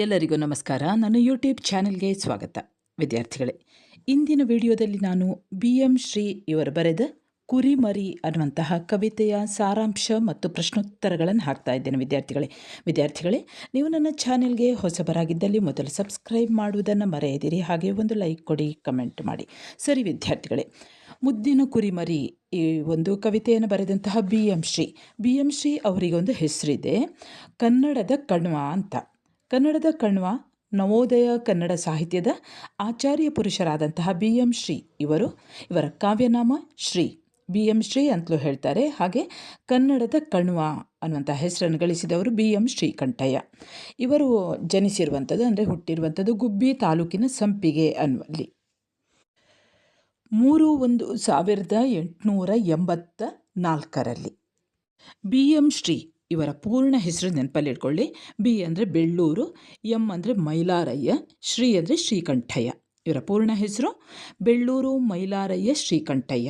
ಎಲ್ಲರಿಗೂ ನಮಸ್ಕಾರ. ನನ್ನ ಯೂಟ್ಯೂಬ್ ಚಾನೆಲ್ಗೆ ಸ್ವಾಗತ. ವಿದ್ಯಾರ್ಥಿಗಳೇ, ಇಂದಿನ ವಿಡಿಯೋದಲ್ಲಿ ನಾನು BM ಶ್ರೀ ಇವರು ಬರೆದ ಕುರಿಮರಿ ಅನ್ನುವಂತಹ ಕವಿತೆಯ ಸಾರಾಂಶ ಮತ್ತು ಪ್ರಶ್ನೋತ್ತರಗಳನ್ನು ಹಾಕ್ತಾ ಇದ್ದೇನೆ. ವಿದ್ಯಾರ್ಥಿಗಳೇ, ನೀವು ನನ್ನ ಚಾನೆಲ್ಗೆ ಹೊಸಬರಾಗಿದ್ದಲ್ಲಿ ಮೊದಲು ಸಬ್ಸ್ಕ್ರೈಬ್ ಮಾಡುವುದನ್ನು ಮರೆಯದಿರಿ. ಹಾಗೆ ಒಂದು ಲೈಕ್ ಕೊಡಿ, ಕಮೆಂಟ್ ಮಾಡಿ. ಸರಿ ವಿದ್ಯಾರ್ಥಿಗಳೇ, ಮುದ್ದಿನ ಕುರಿಮರಿ ಈ ಒಂದು ಕವಿತೆಯನ್ನು ಬರೆದಂತಹ BM ಶ್ರೀ ಅವರಿಗೊಂದು ಹೆಸರಿದೆ, ಕನ್ನಡದ ಕಣ್ವ ಅಂತ. ಕನ್ನಡದ ಕಣ್ವ, ನವೋದಯ ಕನ್ನಡ ಸಾಹಿತ್ಯದ ಆಚಾರ್ಯ ಪುರುಷರಾದಂತಹ BM ಶ್ರೀ ಇವರ ಕಾವ್ಯನಾಮ ಶ್ರೀ, BM ಶ್ರೀ ಅಂತಲೂ ಹೇಳ್ತಾರೆ. ಹಾಗೆ ಕನ್ನಡದ ಕಣ್ವ ಅನ್ನುವಂಥ ಹೆಸರನ್ನು ಗಳಿಸಿದವರು BM ಶ್ರೀಕಂಠಯ್ಯ. ಇವರು ಜನಿಸಿರುವಂಥದ್ದು ಅಂದರೆ ಹುಟ್ಟಿರುವಂಥದ್ದು ಗುಬ್ಬಿ ತಾಲೂಕಿನ ಸಂಪಿಗೆ ಅನ್ನುವಲ್ಲಿ 3/1/1884ರಲ್ಲಿ. BM ಶ್ರೀ ಇವರ ಪೂರ್ಣ ಹೆಸರು ನೆನಪಲ್ಲಿ ಇಟ್ಕೊಳ್ಳಿ. ಬಿ ಅಂದರೆ ಬೆಳ್ಳೂರು, ಎಂ ಅಂದರೆ ಮೈಲಾರಯ್ಯ, ಶ್ರೀ ಅಂದರೆ ಶ್ರೀಕಂಠಯ್ಯ. ಇವರ ಪೂರ್ಣ ಹೆಸರು ಬೆಳ್ಳೂರು ಮೈಲಾರಯ್ಯ ಶ್ರೀಕಂಠಯ್ಯ.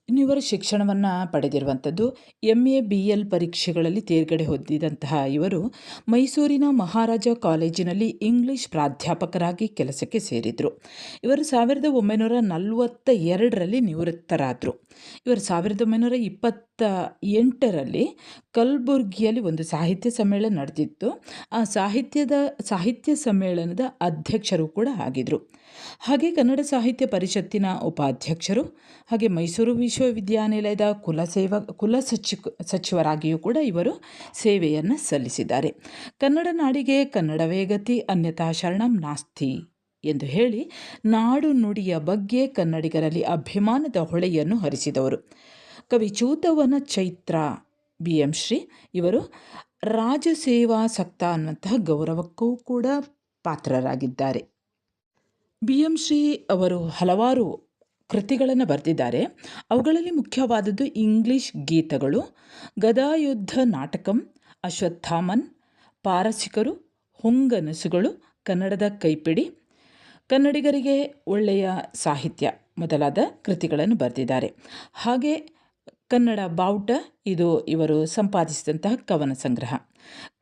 ಇನ್ನು ಇವರ ಶಿಕ್ಷಣವನ್ನು ಪಡೆದಿರುವಂಥದ್ದು MA BL ಪರೀಕ್ಷೆಗಳಲ್ಲಿ ತೇರ್ಗಡೆ ಹೊಂದಿದಂತಹ ಇವರು ಮೈಸೂರಿನ ಮಹಾರಾಜ ಕಾಲೇಜಿನಲ್ಲಿ ಇಂಗ್ಲಿಷ್ ಪ್ರಾಧ್ಯಾಪಕರಾಗಿ ಕೆಲಸಕ್ಕೆ ಸೇರಿದರು. ಇವರು 1942ರಲ್ಲಿ ನಿವೃತ್ತರಾದರು. ಇವರು 1928ರಲ್ಲಿ ಕಲಬುರ್ಗಿಯಲ್ಲಿ ಒಂದು ಸಾಹಿತ್ಯ ಸಮ್ಮೇಳನ ನಡೆದಿತ್ತು. ಆ ಸಾಹಿತ್ಯ ಸಮ್ಮೇಳನದ ಅಧ್ಯಕ್ಷರು ಕೂಡ ಆಗಿದ್ದರು. ಹಾಗೆ ಕನ್ನಡ ಸಾಹಿತ್ಯ ಪರಿಷತ್ತಿನ ಉಪಾಧ್ಯಕ್ಷರು, ಹಾಗೆ ಮೈಸೂರು ವಿಶ್ವವಿದ್ಯಾನಿಲಯದ ಸಚಿವರಾಗಿಯೂ ಕೂಡ ಇವರು ಸೇವೆಯನ್ನು ಸಲ್ಲಿಸಿದ್ದಾರೆ. ಕನ್ನಡ ನಾಡಿಗೆ ಕನ್ನಡವೇ ಗತಿ, ಅನ್ಯಥಾ ಶರಣಂ ನಾಸ್ತಿ ಎಂದು ಹೇಳಿ ನಾಡು ನುಡಿಯ ಬಗ್ಗೆ ಕನ್ನಡಿಗರಲ್ಲಿ ಅಭಿಮಾನದ ಹೊಳೆಯನ್ನು ಹರಿಸಿದವರು. ಕವಿ ಚೂತವನ ಚೈತ್ರ BM ಶ್ರೀ ಇವರು ರಾಜಸೇವಾಸಕ್ತ ಅನ್ನುವಂತಹ ಗೌರವಕ್ಕೂ ಕೂಡ ಪಾತ್ರರಾಗಿದ್ದಾರೆ. BM ಶ್ರೀ ಅವರು ಹಲವಾರು ಕೃತಿಗಳನ್ನು ಬರೆದಿದ್ದಾರೆ. ಅವುಗಳಲ್ಲಿ ಮುಖ್ಯವಾದದ್ದು ಇಂಗ್ಲಿಷ್ ಗೀತಗಳು, ಗದಾಯುದ್ಧ ನಾಟಕಂ, ಅಶ್ವತ್ಥಾಮನ್, ಪಾರಸಿಕರು, ಹೊಂಗನಸುಗಳು, ಕನ್ನಡದ ಕೈಪಿಡಿ, ಕನ್ನಡಿಗರಿಗೆ ಒಳ್ಳೆಯ ಸಾಹಿತ್ಯ ಮೊದಲಾದ ಕೃತಿಗಳನ್ನು ಬರೆದಿದ್ದಾರೆ. ಹಾಗೆ ಕನ್ನಡ ಬಾವುಟ, ಇದು ಇವರು ಸಂಪಾದಿಸಿದಂತಹ ಕವನ ಸಂಗ್ರಹ.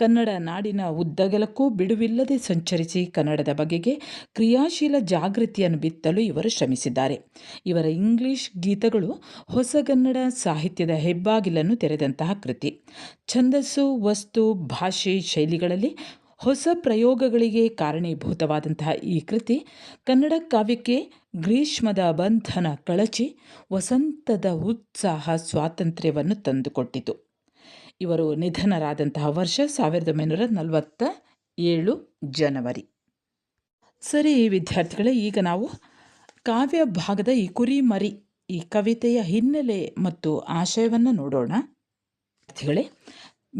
ಕನ್ನಡ ನಾಡಿನ ಉದ್ದಗಲಕ್ಕೂ ಬಿಡುವಿಲ್ಲದೆ ಸಂಚರಿಸಿ ಕನ್ನಡದ ಬಗೆಗೆ ಕ್ರಿಯಾಶೀಲ ಜಾಗೃತಿಯನ್ನು ಬಿತ್ತಲು ಇವರು ಶ್ರಮಿಸಿದ್ದಾರೆ. ಇವರ ಇಂಗ್ಲಿಷ್ ಗೀತಗಳು ಹೊಸಗನ್ನಡ ಸಾಹಿತ್ಯದ ಹೆಬ್ಬಾಗಿಲನ್ನು ತೆರೆದಂತಹ ಕೃತಿ. ಛಂದಸ್ಸು, ವಸ್ತು, ಭಾಷೆ, ಶೈಲಿಗಳಲ್ಲಿ ಹೊಸ ಪ್ರಯೋಗಗಳಿಗೆ ಕಾರಣೀಭೂತವಾದಂತಹ ಈ ಕೃತಿ ಕನ್ನಡ ಕಾವ್ಯಕ್ಕೆ ಗ್ರೀಷ್ಮದ ಬಂಧನ ಕಳಚಿ ವಸಂತದ ಉತ್ಸಾಹ, ಸ್ವಾತಂತ್ರ್ಯವನ್ನು ತಂದುಕೊಟ್ಟಿತು. ಇವರು ನಿಧನರಾದಂತಹ ವರ್ಷ 1947 ಜನವರಿ. ಸರಿ ವಿದ್ಯಾರ್ಥಿಗಳೇ, ಈಗ ನಾವು ಕಾವ್ಯ ಭಾಗದ ಈ ಕುರಿಮರಿ ಈ ಕವಿತೆಯ ಹಿನ್ನೆಲೆ ಮತ್ತು ಆಶಯವನ್ನು ನೋಡೋಣ. ವಿದ್ಯಾರ್ಥಿಗಳೇ,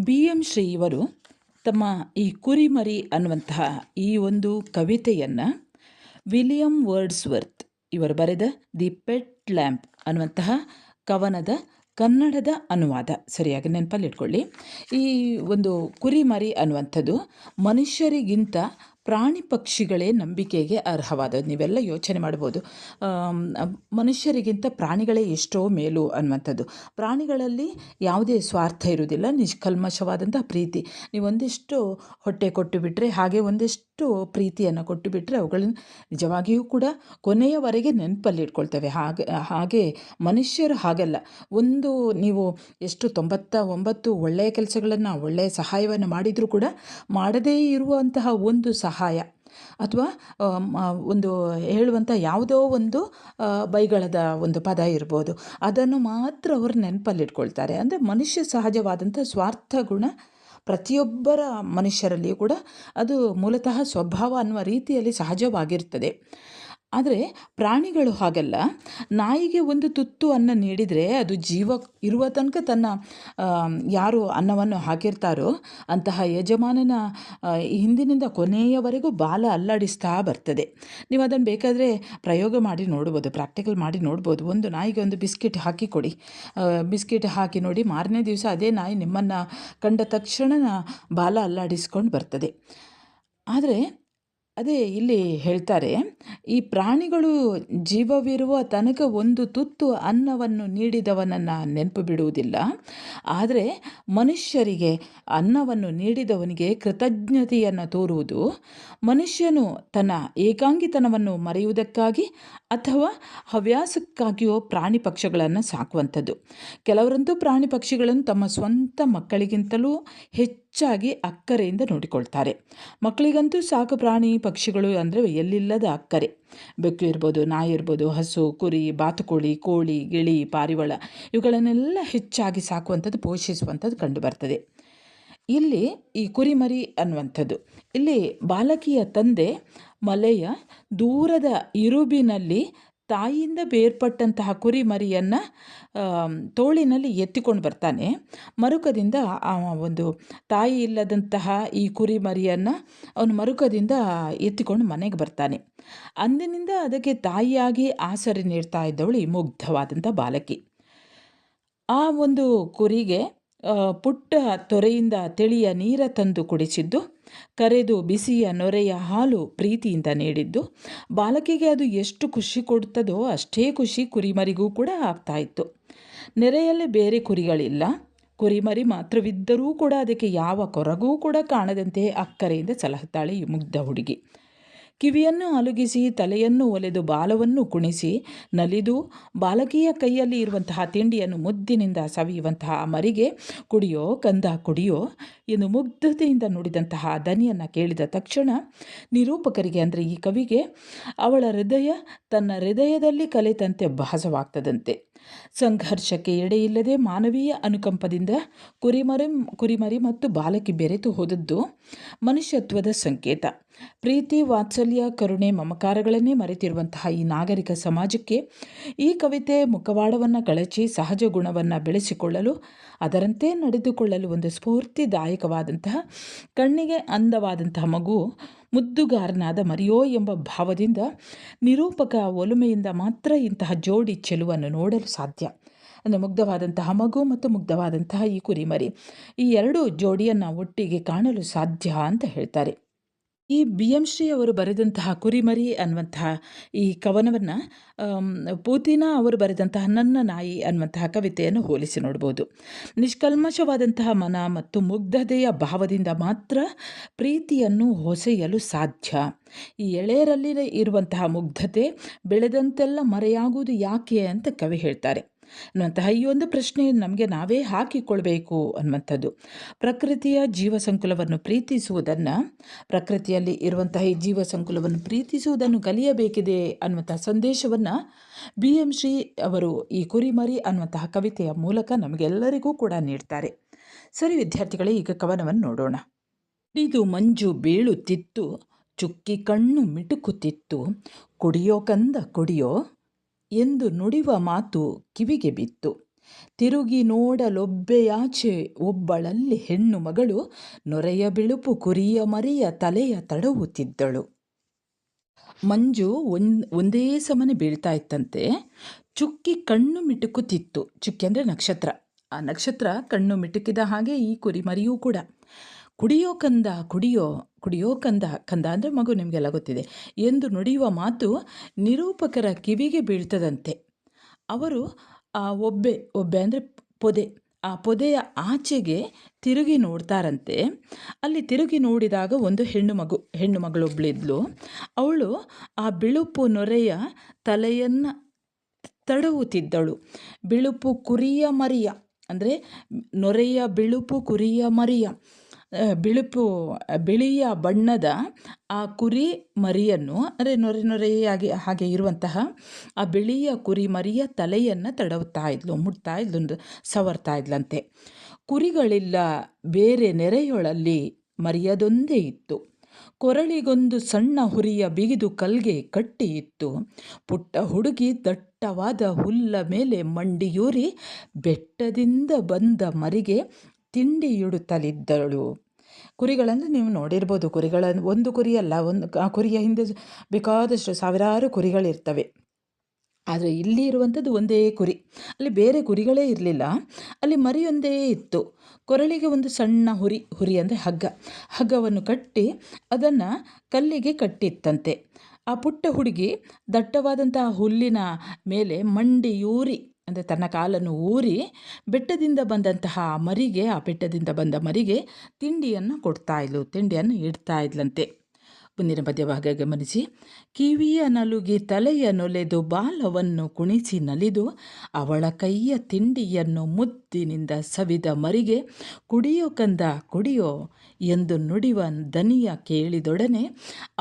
BM ಶ್ರೀ ಇವರು ತಮ್ಮ ಈ ಕುರಿಮರಿ ಅನ್ನುವಂತಹ ಈ ಒಂದು ಕವಿತೆಯನ್ನು ವಿಲಿಯಂ ವರ್ಡ್ಸ್ವರ್ತ್ ಇವರು ಬರೆದ ದಿ ಪೆಟ್ ಲ್ಯಾಂಪ್ ಅನ್ನುವಂತಹ ಕವನದ ಕನ್ನಡದ ಅನುವಾದ, ಸರಿಯಾಗಿ ನೆನಪಲ್ಲಿ ಇಟ್ಕೊಳ್ಳಿ. ಈ ಒಂದು ಕುರಿಮರಿ ಅನ್ನುವಂಥದ್ದು ಮನುಷ್ಯರಿಗಿಂತ ಪ್ರಾಣಿ ಪಕ್ಷಿಗಳೇ ನಂಬಿಕೆಗೆ ಅರ್ಹವಾದದ್ದು. ನೀವೆಲ್ಲ ಯೋಚನೆ ಮಾಡ್ಬೋದು, ಮನುಷ್ಯರಿಗಿಂತ ಪ್ರಾಣಿಗಳೇ ಎಷ್ಟೋ ಮೇಲು ಅನ್ನುವಂಥದ್ದು. ಪ್ರಾಣಿಗಳಲ್ಲಿ ಯಾವುದೇ ಸ್ವಾರ್ಥ ಇರುವುದಿಲ್ಲ, ನಿಷ್ಕಲ್ಮಶವಾದಂಥ ಪ್ರೀತಿ. ನೀವೊಂದಿಷ್ಟು ಹೊಟ್ಟೆ ಕೊಟ್ಟು ಬಿಟ್ಟರೆ, ಹಾಗೆ ಒಂದಿಷ್ಟು ಪ್ರೀತಿಯನ್ನು ಕೊಟ್ಟು ಬಿಟ್ಟರೆ ಅವುಗಳನ್ನು ನಿಜವಾಗಿಯೂ ಕೂಡ ಕೊನೆಯವರೆಗೆ ನೆನಪಲ್ಲಿ ಇಟ್ಕೊಳ್ತವೆ. ಹಾಗೆ ಮನುಷ್ಯರು ಹಾಗಲ್ಲ. ನೀವು ಎಷ್ಟು 99 ಒಳ್ಳೆಯ ಕೆಲಸಗಳನ್ನು, ಒಳ್ಳೆಯ ಸಹಾಯವನ್ನು ಮಾಡಿದರೂ ಕೂಡ ಮಾಡದೇ ಇರುವಂತಹ ಒಂದು ಸಹಾಯ ಅಥವಾ ಒಂದು ಹೇಳುವಂಥ ಯಾವುದೋ ಒಂದು ಬೈಗಳದ ಒಂದು ಪದ ಇರ್ಬೋದು, ಅದನ್ನು ಮಾತ್ರ ಅವರು ನೆನಪಲ್ಲಿಟ್ಕೊಳ್ತಾರೆ. ಅಂದರೆ ಮನುಷ್ಯ ಸಹಜವಾದಂಥ ಸ್ವಾರ್ಥ ಗುಣ ಪ್ರತಿಯೊಬ್ಬರ ಮನುಷ್ಯರಲ್ಲಿಯೂ ಕೂಡ ಅದು ಮೂಲತಃ ಸ್ವಭಾವ ಅನ್ನುವ ರೀತಿಯಲ್ಲಿ ಸಹಜವಾಗಿರ್ತದೆ. ಆದರೆ ಪ್ರಾಣಿಗಳು ಹಾಗಲ್ಲ. ನಾಯಿಗೆ ಒಂದು ತುತ್ತು ಅನ್ನ ನೀಡಿದರೆ ಅದು ಜೀವ ಇರುವ ತನಕ ತನ್ನ ಯಾರು ಅನ್ನವನ್ನು ಹಾಕಿರ್ತಾರೋ ಅಂತಹ ಯಜಮಾನನ ಹಿಂದಿನಿಂದ ಕೊನೆಯವರೆಗೂ ಬಾಲ ಅಲ್ಲಾಡಿಸ್ತಾ ಬರ್ತದೆ. ನೀವು ಅದನ್ನು ಬೇಕಾದರೆ ಪ್ರಯೋಗ ಮಾಡಿ ನೋಡ್ಬೋದು, ಪ್ರಾಕ್ಟಿಕಲ್ ಮಾಡಿ ನೋಡ್ಬೋದು. ಒಂದು ನಾಯಿಗೆ ಒಂದು ಬಿಸ್ಕೆಟ್ ಹಾಕಿ ಕೊಡಿ, ಬಿಸ್ಕೆಟ್ ಹಾಕಿ ನೋಡಿ, ಮಾರನೇ ದಿವಸ ಅದೇ ನಾಯಿ ನಿಮ್ಮನ್ನು ಕಂಡ ತಕ್ಷಣ ಬಾಲ ಅಲ್ಲಾಡಿಸ್ಕೊಂಡು ಬರ್ತದೆ. ಆದರೆ ಅದೇ ಇಲ್ಲಿ ಹೇಳ್ತಾರೆ, ಈ ಪ್ರಾಣಿಗಳು ಜೀವವಿರುವ ತನಕ ಒಂದು ತುತ್ತು ಅನ್ನವನ್ನು ನೀಡಿದವನನ್ನು ನೆನಪು ಬಿಡುವುದಿಲ್ಲ. ಆದರೆ ಮನುಷ್ಯರಿಗೆ ಅನ್ನವನ್ನು ನೀಡಿದವನಿಗೆ ಕೃತಜ್ಞತೆಯನ್ನು ತೋರುವುದು ಮನುಷ್ಯನು ತನ್ನ ಏಕಾಂಗಿತನವನ್ನು ಮರೆಯುವುದಕ್ಕಾಗಿ ಅಥವಾ ಹವ್ಯಾಸಕ್ಕಾಗಿಯೋ ಪ್ರಾಣಿ ಪಕ್ಷಿಗಳನ್ನು ಸಾಕುವಂಥದ್ದು. ಕೆಲವರಂತೂ ಪ್ರಾಣಿ ಪಕ್ಷಿಗಳನ್ನು ತಮ್ಮ ಸ್ವಂತ ಮಕ್ಕಳಿಗಿಂತಲೂ ಹೆಚ್ಚಾಗಿ ಅಕ್ಕರೆಯಿಂದ ನೋಡಿಕೊಳ್ತಾರೆ. ಮಕ್ಕಳಿಗಂತೂ ಸಾಕು ಪ್ರಾಣಿ ಪಕ್ಷಿಗಳು ಅಂದರೆ ಎಲ್ಲಿಲ್ಲದ ಅಕ್ಕರೆ. ಬೆಕ್ಕು ಇರ್ಬೋದು, ನಾಯಿ ಇರ್ಬೋದು, ಹಸು, ಕುರಿ, ಬಾತುಕೋಳಿ, ಕೋಳಿ, ಗಿಳಿ, ಪಾರಿವಾಳ ಇವುಗಳನ್ನೆಲ್ಲ ಹೆಚ್ಚಾಗಿ ಸಾಕುವಂಥದ್ದು, ಪೋಷಿಸುವಂಥದ್ದು ಕಂಡುಬರ್ತದೆ. ಇಲ್ಲಿ ಈ ಕುರಿಮರಿ ಅನ್ನುವಂಥದ್ದು, ಇಲ್ಲಿ ಬಾಲಕಿಯ ತಂದೆ ಮಲೆಯ ದೂರದ ಇರುಬಿನಲ್ಲಿ ತಾಯಿಯಿಂದ ಬೇರ್ಪಟ್ಟಂತಹ ಕುರಿಮರಿಯನ್ನು ತೋಳಿನಲ್ಲಿ ಎತ್ತಿಕೊಂಡು ಬರ್ತಾನೆ. ಮರುಕದಿಂದ ಆ ಒಂದು ತಾಯಿ ಇಲ್ಲದಂತಹ ಈ ಕುರಿಮರಿಯನ್ನು ಅವನು ಮರುಕದಿಂದ ಎತ್ತಿಕೊಂಡು ಮನೆಗೆ ಬರ್ತಾನೆ. ಅಂದಿನಿಂದ ಅದಕ್ಕೆ ತಾಯಿಯಾಗಿ ಆಸರೆ ನೀಡ್ತಾ ಇದ್ದವಳು ಈ ಮುಗ್ಧವಾದಂಥ ಬಾಲಕಿ. ಆ ಒಂದು ಕುರಿಗೆ ಪುಟ್ಟ ತೊರೆಯಿಂದ ತಿಳಿಯ ನೀರ ತಂದು ಕುಡಿಸಿದ್ದು, ಕರೆದು ಬಿಸಿಯ ನೊರೆಯ ಹಾಲು ಪ್ರೀತಿಯಿಂದ ನೀಡಿದ್ದು ಬಾಲಕಿಗೆ ಅದು ಎಷ್ಟು ಖುಷಿ ಕೊಡುತ್ತದೋ ಅಷ್ಟೇ ಖುಷಿ ಕುರಿಮರಿಗೂ ಕೂಡ ಆಗ್ತಾಯಿತ್ತು. ನೆರೆಯಲ್ಲಿ ಬೇರೆ ಕುರಿಗಳಿಲ್ಲ, ಕುರಿಮರಿ ಮಾತ್ರವಿದ್ದರೂ ಕೂಡ ಅದಕ್ಕೆ ಯಾವ ಕೊರಗೂ ಕೂಡ ಕಾಣದಂತೆ ಅಕ್ಕರೆಯಿಂದ ಸಲಹುತ್ತಾಳೆ ಈ ಮುಗ್ಧ ಹುಡುಗಿ. ಕಿವಿಯನ್ನು ಅಲುಗಿಸಿ ತಲೆಯನ್ನು ಒಲೆದು ಬಾಲವನ್ನು ಕುಣಿಸಿ ನಲಿದು ಬಾಲಕಿಯ ಕೈಯಲ್ಲಿ ಇರುವಂತಹ ತಿಂಡಿಯನ್ನು ಮುದ್ದಿನಿಂದ ಸವಿಯುವಂತಹ ಮರಿಗೆ ಕುಡಿಯೋ ಕಂದ ಕುಡಿಯೋ ಎಂದು ಮುಗ್ಧತೆಯಿಂದ ನುಡಿದಂತಹ ದನಿಯನ್ನು ಕೇಳಿದ ತಕ್ಷಣ ನಿರೂಪಕರಿಗೆ ಅಂದರೆ ಈ ಕವಿಗೆ ಅವಳ ಹೃದಯ ತನ್ನ ಹೃದಯದಲ್ಲಿ ಕಲೆತಂತೆ ಭಾಸವಾಗ್ತದಂತೆ. ಸಂಘರ್ಷಕ್ಕೆ ಎಡೆಯಿಲ್ಲದೆ ಮಾನವೀಯ ಅನುಕಂಪದಿಂದ ಕುರಿಮರಿ ಮತ್ತು ಬಾಲಕಿ ಬೆರೆತು ಹೋದದ್ದು ಮನುಷ್ಯತ್ವದ ಸಂಕೇತ. ಪ್ರೀತಿ, ವಾತ್ಸಲ್ಯ, ಕರುಣೆ, ಮಮಕಾರಗಳನ್ನೇ ಮರೆತಿರುವಂತಹ ಈ ನಾಗರಿಕ ಸಮಾಜಕ್ಕೆ ಈ ಕವಿತೆ ಮುಖವಾಡವನ್ನು ಕಳಚಿ ಸಹಜ ಗುಣವನ್ನು ಬೆಳೆಸಿಕೊಳ್ಳಲು, ಅದರಂತೆ ನಡೆದುಕೊಳ್ಳಲು ಒಂದು ಸ್ಫೂರ್ತಿದಾಯಕವಾದಂತಹ, ಕಣ್ಣಿಗೆ ಅಂದವಾದಂತಹ ಮಗು, ಮುದ್ದುಗಾರನಾದ ಮರಿಯೋ ಎಂಬ ಭಾವದಿಂದ ನಿರೂಪಕ ಒಲುಮೆಯಿಂದ ಮಾತ್ರ ಇಂತಹ ಜೋಡಿ ಚೆಲುವನ್ನು ನೋಡಲು ಸಾಧ್ಯ. ಅಂದರೆ ಮುಗ್ಧವಾದಂತಹ ಮಗು ಮತ್ತು ಮುಗ್ಧವಾದಂತಹ ಈ ಕುರಿಮರಿ, ಈ ಎರಡು ಜೋಡಿಯನ್ನು ಒಟ್ಟಿಗೆ ಕಾಣಲು ಸಾಧ್ಯ ಅಂತ ಹೇಳ್ತಾರೆ. ಈ BM ಶ್ರೀ ಅವರು ಬರೆದಂತಹ ಕುರಿಮರಿ ಅನ್ನುವಂತಹ ಈ ಕವನವನ್ನು ಪೂತಿನ ಅವರು ಬರೆದಂತಹ ನನ್ನ ನಾಯಿ ಅನ್ನುವಂತಹ ಕವಿತೆಯನ್ನು ಹೋಲಿಸಿ ನೋಡ್ಬೋದು. ನಿಷ್ಕಲ್ಮಶವಾದಂತಹ ಮನ ಮತ್ತು ಮುಗ್ಧತೆಯ ಭಾವದಿಂದ ಮಾತ್ರ ಪ್ರೀತಿಯನ್ನು ಹೊಸೆಯಲು ಸಾಧ್ಯ. ಈ ಎಳೆಯರಲ್ಲಿ ಇರುವಂತಹ ಮುಗ್ಧತೆ ಬೆಳೆದಂತೆಲ್ಲ ಮರೆಯಾಗುವುದು ಯಾಕೆ ಅಂತ ಕವಿ ಹೇಳ್ತಾರೆ ಅನ್ನುವಂತಹ ಈ ಒಂದು ಪ್ರಶ್ನೆ ನಮಗೆ ನಾವೇ ಹಾಕಿಕೊಳ್ಬೇಕು ಅನ್ನುವಂಥದ್ದು. ಪ್ರಕೃತಿಯ ಜೀವಸಂಕುಲವನ್ನು ಪ್ರೀತಿಸುವುದನ್ನು, ಪ್ರಕೃತಿಯಲ್ಲಿ ಇರುವಂತಹ ಈ ಜೀವಸಂಕುಲವನ್ನು ಪ್ರೀತಿಸುವುದನ್ನು ಕಲಿಯಬೇಕಿದೆ ಅನ್ನುವಂತಹ ಸಂದೇಶವನ್ನು BM ಶ್ರೀ ಅವರು ಈ ಕುರಿಮರಿ ಅನ್ನುವಂತಹ ಕವಿತೆಯ ಮೂಲಕ ನಮಗೆಲ್ಲರಿಗೂ ಕೂಡ ನೀಡ್ತಾರೆ. ಸರಿ ವಿದ್ಯಾರ್ಥಿಗಳೇ, ಈಗ ಕವನವನ್ನು ನೋಡೋಣ. ಹಿಡಿದು ಮಂಜು ಬೀಳುತ್ತಿತ್ತು, ಚುಕ್ಕಿ ಕಣ್ಣು ಮಿಟುಕುತ್ತಿತ್ತು, ಕುಡಿಯೋ ಕಂದ ಕುಡಿಯೋ ಎಂದು ನುಡಿವ ಮಾತು ಕಿವಿಗೆ ಬಿತ್ತು. ತಿರುಗಿ ನೋಡಲೊಬ್ಬೆಯಾಚೆ ಒಬ್ಬಳಲ್ಲಿ ಹೆಣ್ಣು ಮಗಳು, ನೊರೆಯ ಬಿಳುಪು ಕುರಿಯ ಮರಿಯ ತಲೆಯ ತಡವುತ್ತಿದ್ದಳು. ಮಂಜು ಒಂದೇ ಸಮನೆ ಬೀಳ್ತಾ ಇತ್ತಂತೆ. ಚುಕ್ಕಿ ಕಣ್ಣು ಮಿಟುಕುತ್ತಿತ್ತು. ಚುಕ್ಕಿ ಅಂದರೆ ನಕ್ಷತ್ರ. ಆ ನಕ್ಷತ್ರ ಕಣ್ಣು ಮಿಟುಕಿದ ಹಾಗೆ ಈ ಕುರಿಮರಿಯೂ ಕೂಡ. ಕುಡಿಯೋ ಕಂದ ಕುಡಿಯೋ, ಕುಡಿಯೋ ಕಂದ, ಕಂದ ಅಂದರೆ ಮಗು, ನಿಮಗೆಲ್ಲ ಗೊತ್ತಿದೆ ಎಂದು ನುಡಿಯುವ ಮಾತು ನಿರೂಪಕರ ಕಿವಿಗೆ ಬೀಳ್ತದಂತೆ. ಅವರು ಆ ಒಬ್ಬೆ ಅಂದರೆ ಪೊದೆ, ಆ ಪೊದೆಯ ಆಚೆಗೆ ತಿರುಗಿ ನೋಡ್ತಾರಂತೆ. ಅಲ್ಲಿ ತಿರುಗಿ ನೋಡಿದಾಗ ಒಂದು ಹೆಣ್ಣು ಮಗಳೊಬ್ಬಳಿದ್ಲು. ಅವಳು ಆ ಬಿಳುಪು ನೊರೆಯ ತಲೆಯನ್ನು ತಡವುತ್ತಿದ್ದಳು. ಬಿಳುಪು ಕುರಿಯ ಮರಿಯ ಅಂದರೆ ನೊರೆಯ ಬಿಳುಪು ಕುರಿಯ ಮರಿಯ, ಬಿಳಿಯ ಬಣ್ಣದ ಆ ಕುರಿ ಮರಿಯನ್ನು ಅಂದರೆ ನೊರೆಯಾಗಿ ಹಾಗೆ ಇರುವಂತಹ ಆ ಬಿಳಿಯ ಕುರಿ ಮರಿಯ ತಲೆಯನ್ನು ಮುಟ್ತಾ ಇದ್ಲು, ಸವರ್ತಾ ಇದ್ಲಂತೆ. ಕುರಿಗಳಿಲ್ಲ ಬೇರೆ ನೆರೆಯೊಳಲ್ಲಿ ಮರಿಯದೊಂದೇ ಇತ್ತು. ಕೊರಳಿಗೊಂದು ಸಣ್ಣ ಹುರಿಯ ಬಿಗಿದು ಕಲ್ಗೆ ಕಟ್ಟಿ ಇತ್ತು. ಪುಟ್ಟ ಹುಡುಗಿ ದಟ್ಟವಾದ ಹುಲ್ಲ ಮೇಲೆ ಮಂಡಿಯೂರಿ ಬೆಟ್ಟದಿಂದ ಬಂದ ಮರಿಗೆ ತಿಂಡಿಯಿಡುತ್ತಲಿದ್ದಳು. ಕುರಿಗಳನ್ನು ನೀವು ನೋಡಿರ್ಬೋದು. ಒಂದು ಕುರಿಯಲ್ಲ, ಆ ಕುರಿಯ ಹಿಂದೆ ಬೇಕಾದಷ್ಟು ಸಾವಿರಾರು ಕುರಿಗಳಿರ್ತವೆ. ಆದರೆ ಇಲ್ಲಿ ಇರುವಂಥದ್ದು ಒಂದೇ ಕುರಿ. ಅಲ್ಲಿ ಬೇರೆ ಕುರಿಗಳೇ ಇರಲಿಲ್ಲ. ಅಲ್ಲಿ ಮರಿಯೊಂದೇ ಇತ್ತು. ಕೊರಳಿಗೆ ಒಂದು ಸಣ್ಣ ಹುರಿ ಅಂದರೆ ಹಗ್ಗವನ್ನು ಕಟ್ಟಿ ಅದನ್ನು ಕಲ್ಲಿಗೆ ಕಟ್ಟಿತ್ತಂತೆ. ಆ ಪುಟ್ಟ ಹುಡುಗಿ ದಟ್ಟವಾದಂತಹ ಹುಲ್ಲಿನ ಮೇಲೆ ಮಂಡಿಯೂರಿ ಅಂದರೆ ತನ್ನ ಕಾಲನ್ನು ಊರಿ ಬೆಟ್ಟದಿಂದ ಬಂದಂತಹ ಆ ಬೆಟ್ಟದಿಂದ ಬಂದ ಮರಿಗೆ ತಿಂಡಿಯನ್ನು ಇಡ್ತಾ ಇದ್ಲಂತೆ. ಮುಂದಿನ ಪದ್ಯಭಾಗ ಗಮನಿಸಿ. ಕಿವಿಯ ನಲುಗಿ ತಲೆಯ ನೊಲೆದು ಬಾಲವನ್ನು ಕುಣಿಸಿ ನಲಿದು ಅವಳ ಕೈಯ ತಿಂಡಿಯನ್ನು ಮುದ್ದಿನಿಂದ ಸವಿದ ಮರಿಗೆ ಕುಡಿಯೋ ಕಂದ ಕುಡಿಯೋ ಎಂದು ನುಡಿವ ದನಿಯ ಕೇಳಿದೊಡನೆ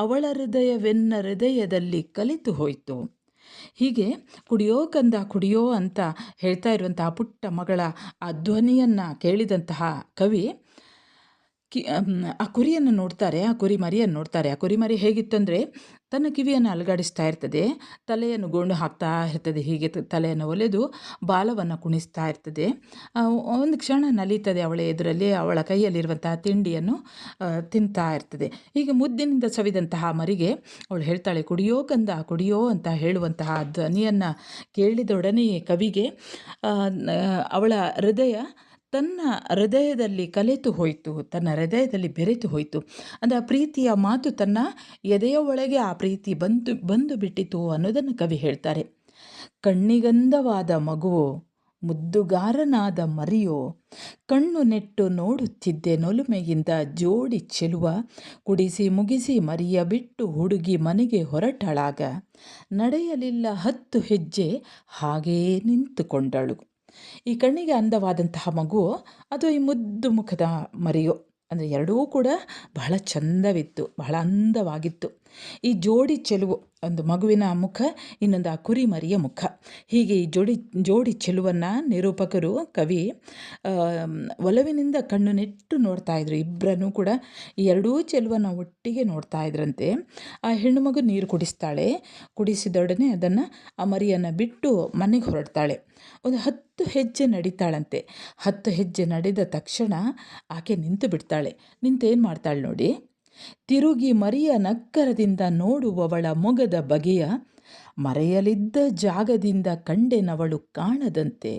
ಅವಳ ಹೃದಯದಲ್ಲಿ ಕಲಿತು ಹೋಯಿತು. ಹೀಗೆ ಕುಡಿಯೋ ಕಂದ ಕುಡಿಯೋ ಅಂತ ಹೇಳ್ತಾ ಇರುವಂತಹ ಪುಟ್ಟ ಮಗಳ ಆ ಧ್ವನಿಯನ್ನು ಕೇಳಿದಂತಹ ಕವಿ ಆ ಕುರಿಯನ್ನು ನೋಡ್ತಾರೆ, ಆ ಕುರಿ ಮರಿಯನ್ನು ನೋಡ್ತಾರೆ. ಆ ಕುರಿ ಮರಿ ಹೇಗಿತ್ತಂದರೆ ತನ್ನ ಕಿವಿಯನ್ನು ಅಲುಗಾಡಿಸ್ತಾ ಇರ್ತದೆ, ತಲೆಯನ್ನು ಗೋಣು ಹಾಕ್ತಾ ಇರ್ತದೆ, ಹೀಗೆ ತಲೆಯನ್ನು ಒಲೆದು ಬಾಲವನ್ನು ಕುಣಿಸ್ತಾ ಇರ್ತದೆ. ಒಂದು ಕ್ಷಣ ನಲೀತದೆ ಅವಳ ಎದುರಲ್ಲಿ, ಅವಳ ಕೈಯಲ್ಲಿರುವಂತಹ ತಿಂಡಿಯನ್ನು ತಿಂತಾ ಇರ್ತದೆ. ಹೀಗೆ ಮುದ್ದಿನಿಂದ ಸವಿದಂತಹ ಮರಿಗೆ ಅವಳು ಹೇಳ್ತಾಳೆ ಕುಡಿಯೋ ಕಂದ ಕುಡಿಯೋ ಅಂತ ಹೇಳುವಂತಹ ಧ್ವನಿಯನ್ನು ಕೇಳಿದೊಡನೆಯೇ ಕವಿಗೆ ಅವಳ ತನ್ನ ಹೃದಯದಲ್ಲಿ ಕಲೆತು ಹೋಯಿತು, ತನ್ನ ಹೃದಯದಲ್ಲಿ ಬೆರೆತು ಹೋಯಿತು. ಅಂದರೆ ಆ ಪ್ರೀತಿಯ ಮಾತು ತನ್ನ ಎದೆಯ ಒಳಗೆ ಆ ಪ್ರೀತಿ ಬಂದು ಬಿಟ್ಟಿತು ಅನ್ನೋದನ್ನು ಕವಿ ಹೇಳ್ತಾರೆ. ಕಣ್ಣಿಗಂದವಾದ ಮಗುವೋ, ಮುದ್ದುಗಾರನಾದ ಮರಿಯೋ, ಕಣ್ಣು ನೆಟ್ಟು ನೋಡುತ್ತಿದ್ದೆ ನೊಲುಮೆಯಿಂದ ಜೋಡಿ ಚೆಲುವ, ಕುಡಿಸಿ ಮುಗಿಸಿ ಮರಿಯ ಬಿಟ್ಟು ಹುಡುಗಿ ಮನೆಗೆ ಹೊರಟಳಾಗ ನಡೆಯಲಿಲ್ಲ 10 ಹೆಜ್ಜೆ ಹಾಗೇ ನಿಂತುಕೊಂಡಳು. ಈ ಕಣ್ಣಿಗೆ ಅಂದವಾದಂತಹ ಮಗು ಅದು ಈ ಮುದ್ದು ಮುಖದ ಮರಿಯೋ, ಅಂದರೆ ಎರಡೂ ಕೂಡ ಬಹಳ ಚಂದವಿತ್ತು, ಬಹಳ ಅಂದವಾಗಿತ್ತು. ಈ ಜೋಡಿ ಚೆಲುವು, ಒಂದು ಮಗುವಿನ ಮುಖ, ಇನ್ನೊಂದು ಆ ಕುರಿ ಮರಿಯ ಮುಖ. ಹೀಗೆ ಈ ಜೋಡಿ ಚೆಲುವನ್ನು ನಿರೂಪಕರು ಕವಿ ಒಲವಿನಿಂದ ಕಣ್ಣು ನೆಟ್ಟು ನೋಡ್ತಾ ಇದ್ರು. ಇಬ್ಬರನ್ನೂ ಕೂಡ ಈ ಎರಡೂ ಚೆಲುವನ್ನು ಒಟ್ಟಿಗೆ ನೋಡ್ತಾ ಇದ್ರಂತೆ. ಆ ಹೆಣ್ಣು ಮಗು ನೀರು ಕುಡಿಸ್ತಾಳೆ, ಕುಡಿಸಿದೊಡನೆ ಅದನ್ನು ಆ ಮರಿಯನ್ನು ಬಿಟ್ಟು ಮನೆಗೆ ಹೊರಡ್ತಾಳೆ. ಒಂದು 10 ಹೆಜ್ಜೆ ನಡೀತಾಳಂತೆ. 10 ಹೆಜ್ಜೆ ನಡೆದ ತಕ್ಷಣ ಆಕೆ ನಿಂತು ಬಿಡ್ತಾಳೆ. ನಿಂತೇನು ಮಾಡ್ತಾಳೆ ನೋಡಿ. ತಿರುಗಿ ಮರಿಯ ನಕ್ಕರದಿಂದ ನೋಡುವವಳ ಮೊಗದ ಬಗೆಯ ಮರೆಯಲಿದ್ದ ಜಾಗದಿಂದ ಕಂಡೆನವಳು ಕಾಣದಂತೆ,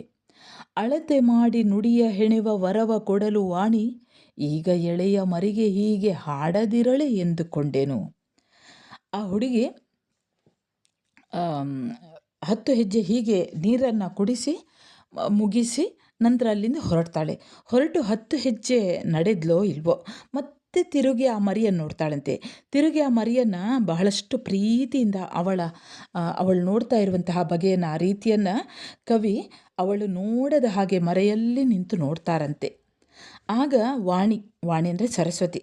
ಅಳತೆ ಮಾಡಿ ನುಡಿಯ ಹೆಣೆವ ವರವ ಕೊಡಲು ವಾಣಿ, ಈಗ ಎಳೆಯ ಮರಿಗೆ ಹೀಗೆ ಹಾಡದಿರಳೆ ಎಂದುಕೊಂಡೆನು. ಆ ಹುಡುಗಿ 10 ಹೆಜ್ಜೆ ಹೀಗೆ ನೀರನ್ನು ಕುಡಿಸಿ ಮುಗಿಸಿ ನಂತರ ಅಲ್ಲಿಂದ ಹೊರಟು 10 ಹೆಜ್ಜೆ ನಡೆದ್ಲೋ ಇಲ್ವೋ, ಮತ್ತೆ ತಿರುಗಿ ಆ ಮರಿಯನ್ನು ನೋಡ್ತಾಳಂತೆ. ತಿರುಗಿ ಆ ಮರಿಯನ್ನು ಬಹಳಷ್ಟು ಪ್ರೀತಿಯಿಂದ ಅವಳು ನೋಡ್ತಾ ಇರುವಂತಹ ಬಗೆಯನ್ನು, ಆ ರೀತಿಯನ್ನು ಕವಿ ಅವಳು ನೋಡದ ಹಾಗೆ ಮರೆಯಲ್ಲಿ ನಿಂತು ನೋಡ್ತಾರಂತೆ. ಆಗ ವಾಣಿ ಅಂದರೆ ಸರಸ್ವತಿ,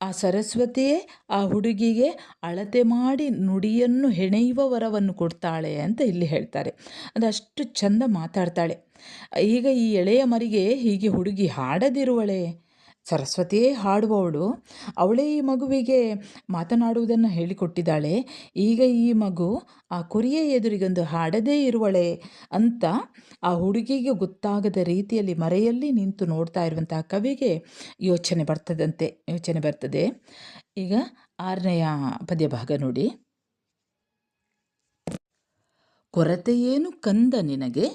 ಆ ಸರಸ್ವತಿಯೇ ಆ ಹುಡುಗಿಗೆ ಅಳತೆ ಮಾಡಿ ನುಡಿಯನ್ನು ಹೆಣೆಯುವ ವರವನ್ನು ಕೊಡ್ತಾಳೆ ಅಂತ ಇಲ್ಲಿ ಹೇಳ್ತಾರೆ. ಅದಷ್ಟು ಚಂದ ಮಾತಾಡ್ತಾಳೆ. ಈಗ ಈ ಎಳೆಯ ಮರಿಗೆ ಹೀಗೆ ಹುಡುಗಿ ಹಾಡದಿರುವಳೆ, ಸರಸ್ವತಿಯೇ ಹಾಡುವವಳು, ಅವಳೇ ಈ ಮಗುವಿಗೆ ಮಾತನಾಡುವುದನ್ನು ಹೇಳಿಕೊಟ್ಟಿದ್ದಾಳೆ. ಈಗ ಈ ಮಗು ಆ ಕುರಿಯ ಎದುರಿಗೊಂದು ಹಾಡದೇ ಇರುವಳೆ ಅಂತ ಆ ಹುಡುಗಿಗೆ ಗೊತ್ತಾಗದ ರೀತಿಯಲ್ಲಿ ಮರೆಯಲ್ಲಿ ನಿಂತು ನೋಡ್ತಾ ಇರುವಂತಹ ಕವಿಗೆ ಯೋಚನೆ ಬರ್ತದೆ. ಈಗ 6ನೆಯ ಪದ್ಯಭಾಗ ನೋಡಿ. ಕೊರತೆಯೇನು ಕಂದ ನಿನಗೆ,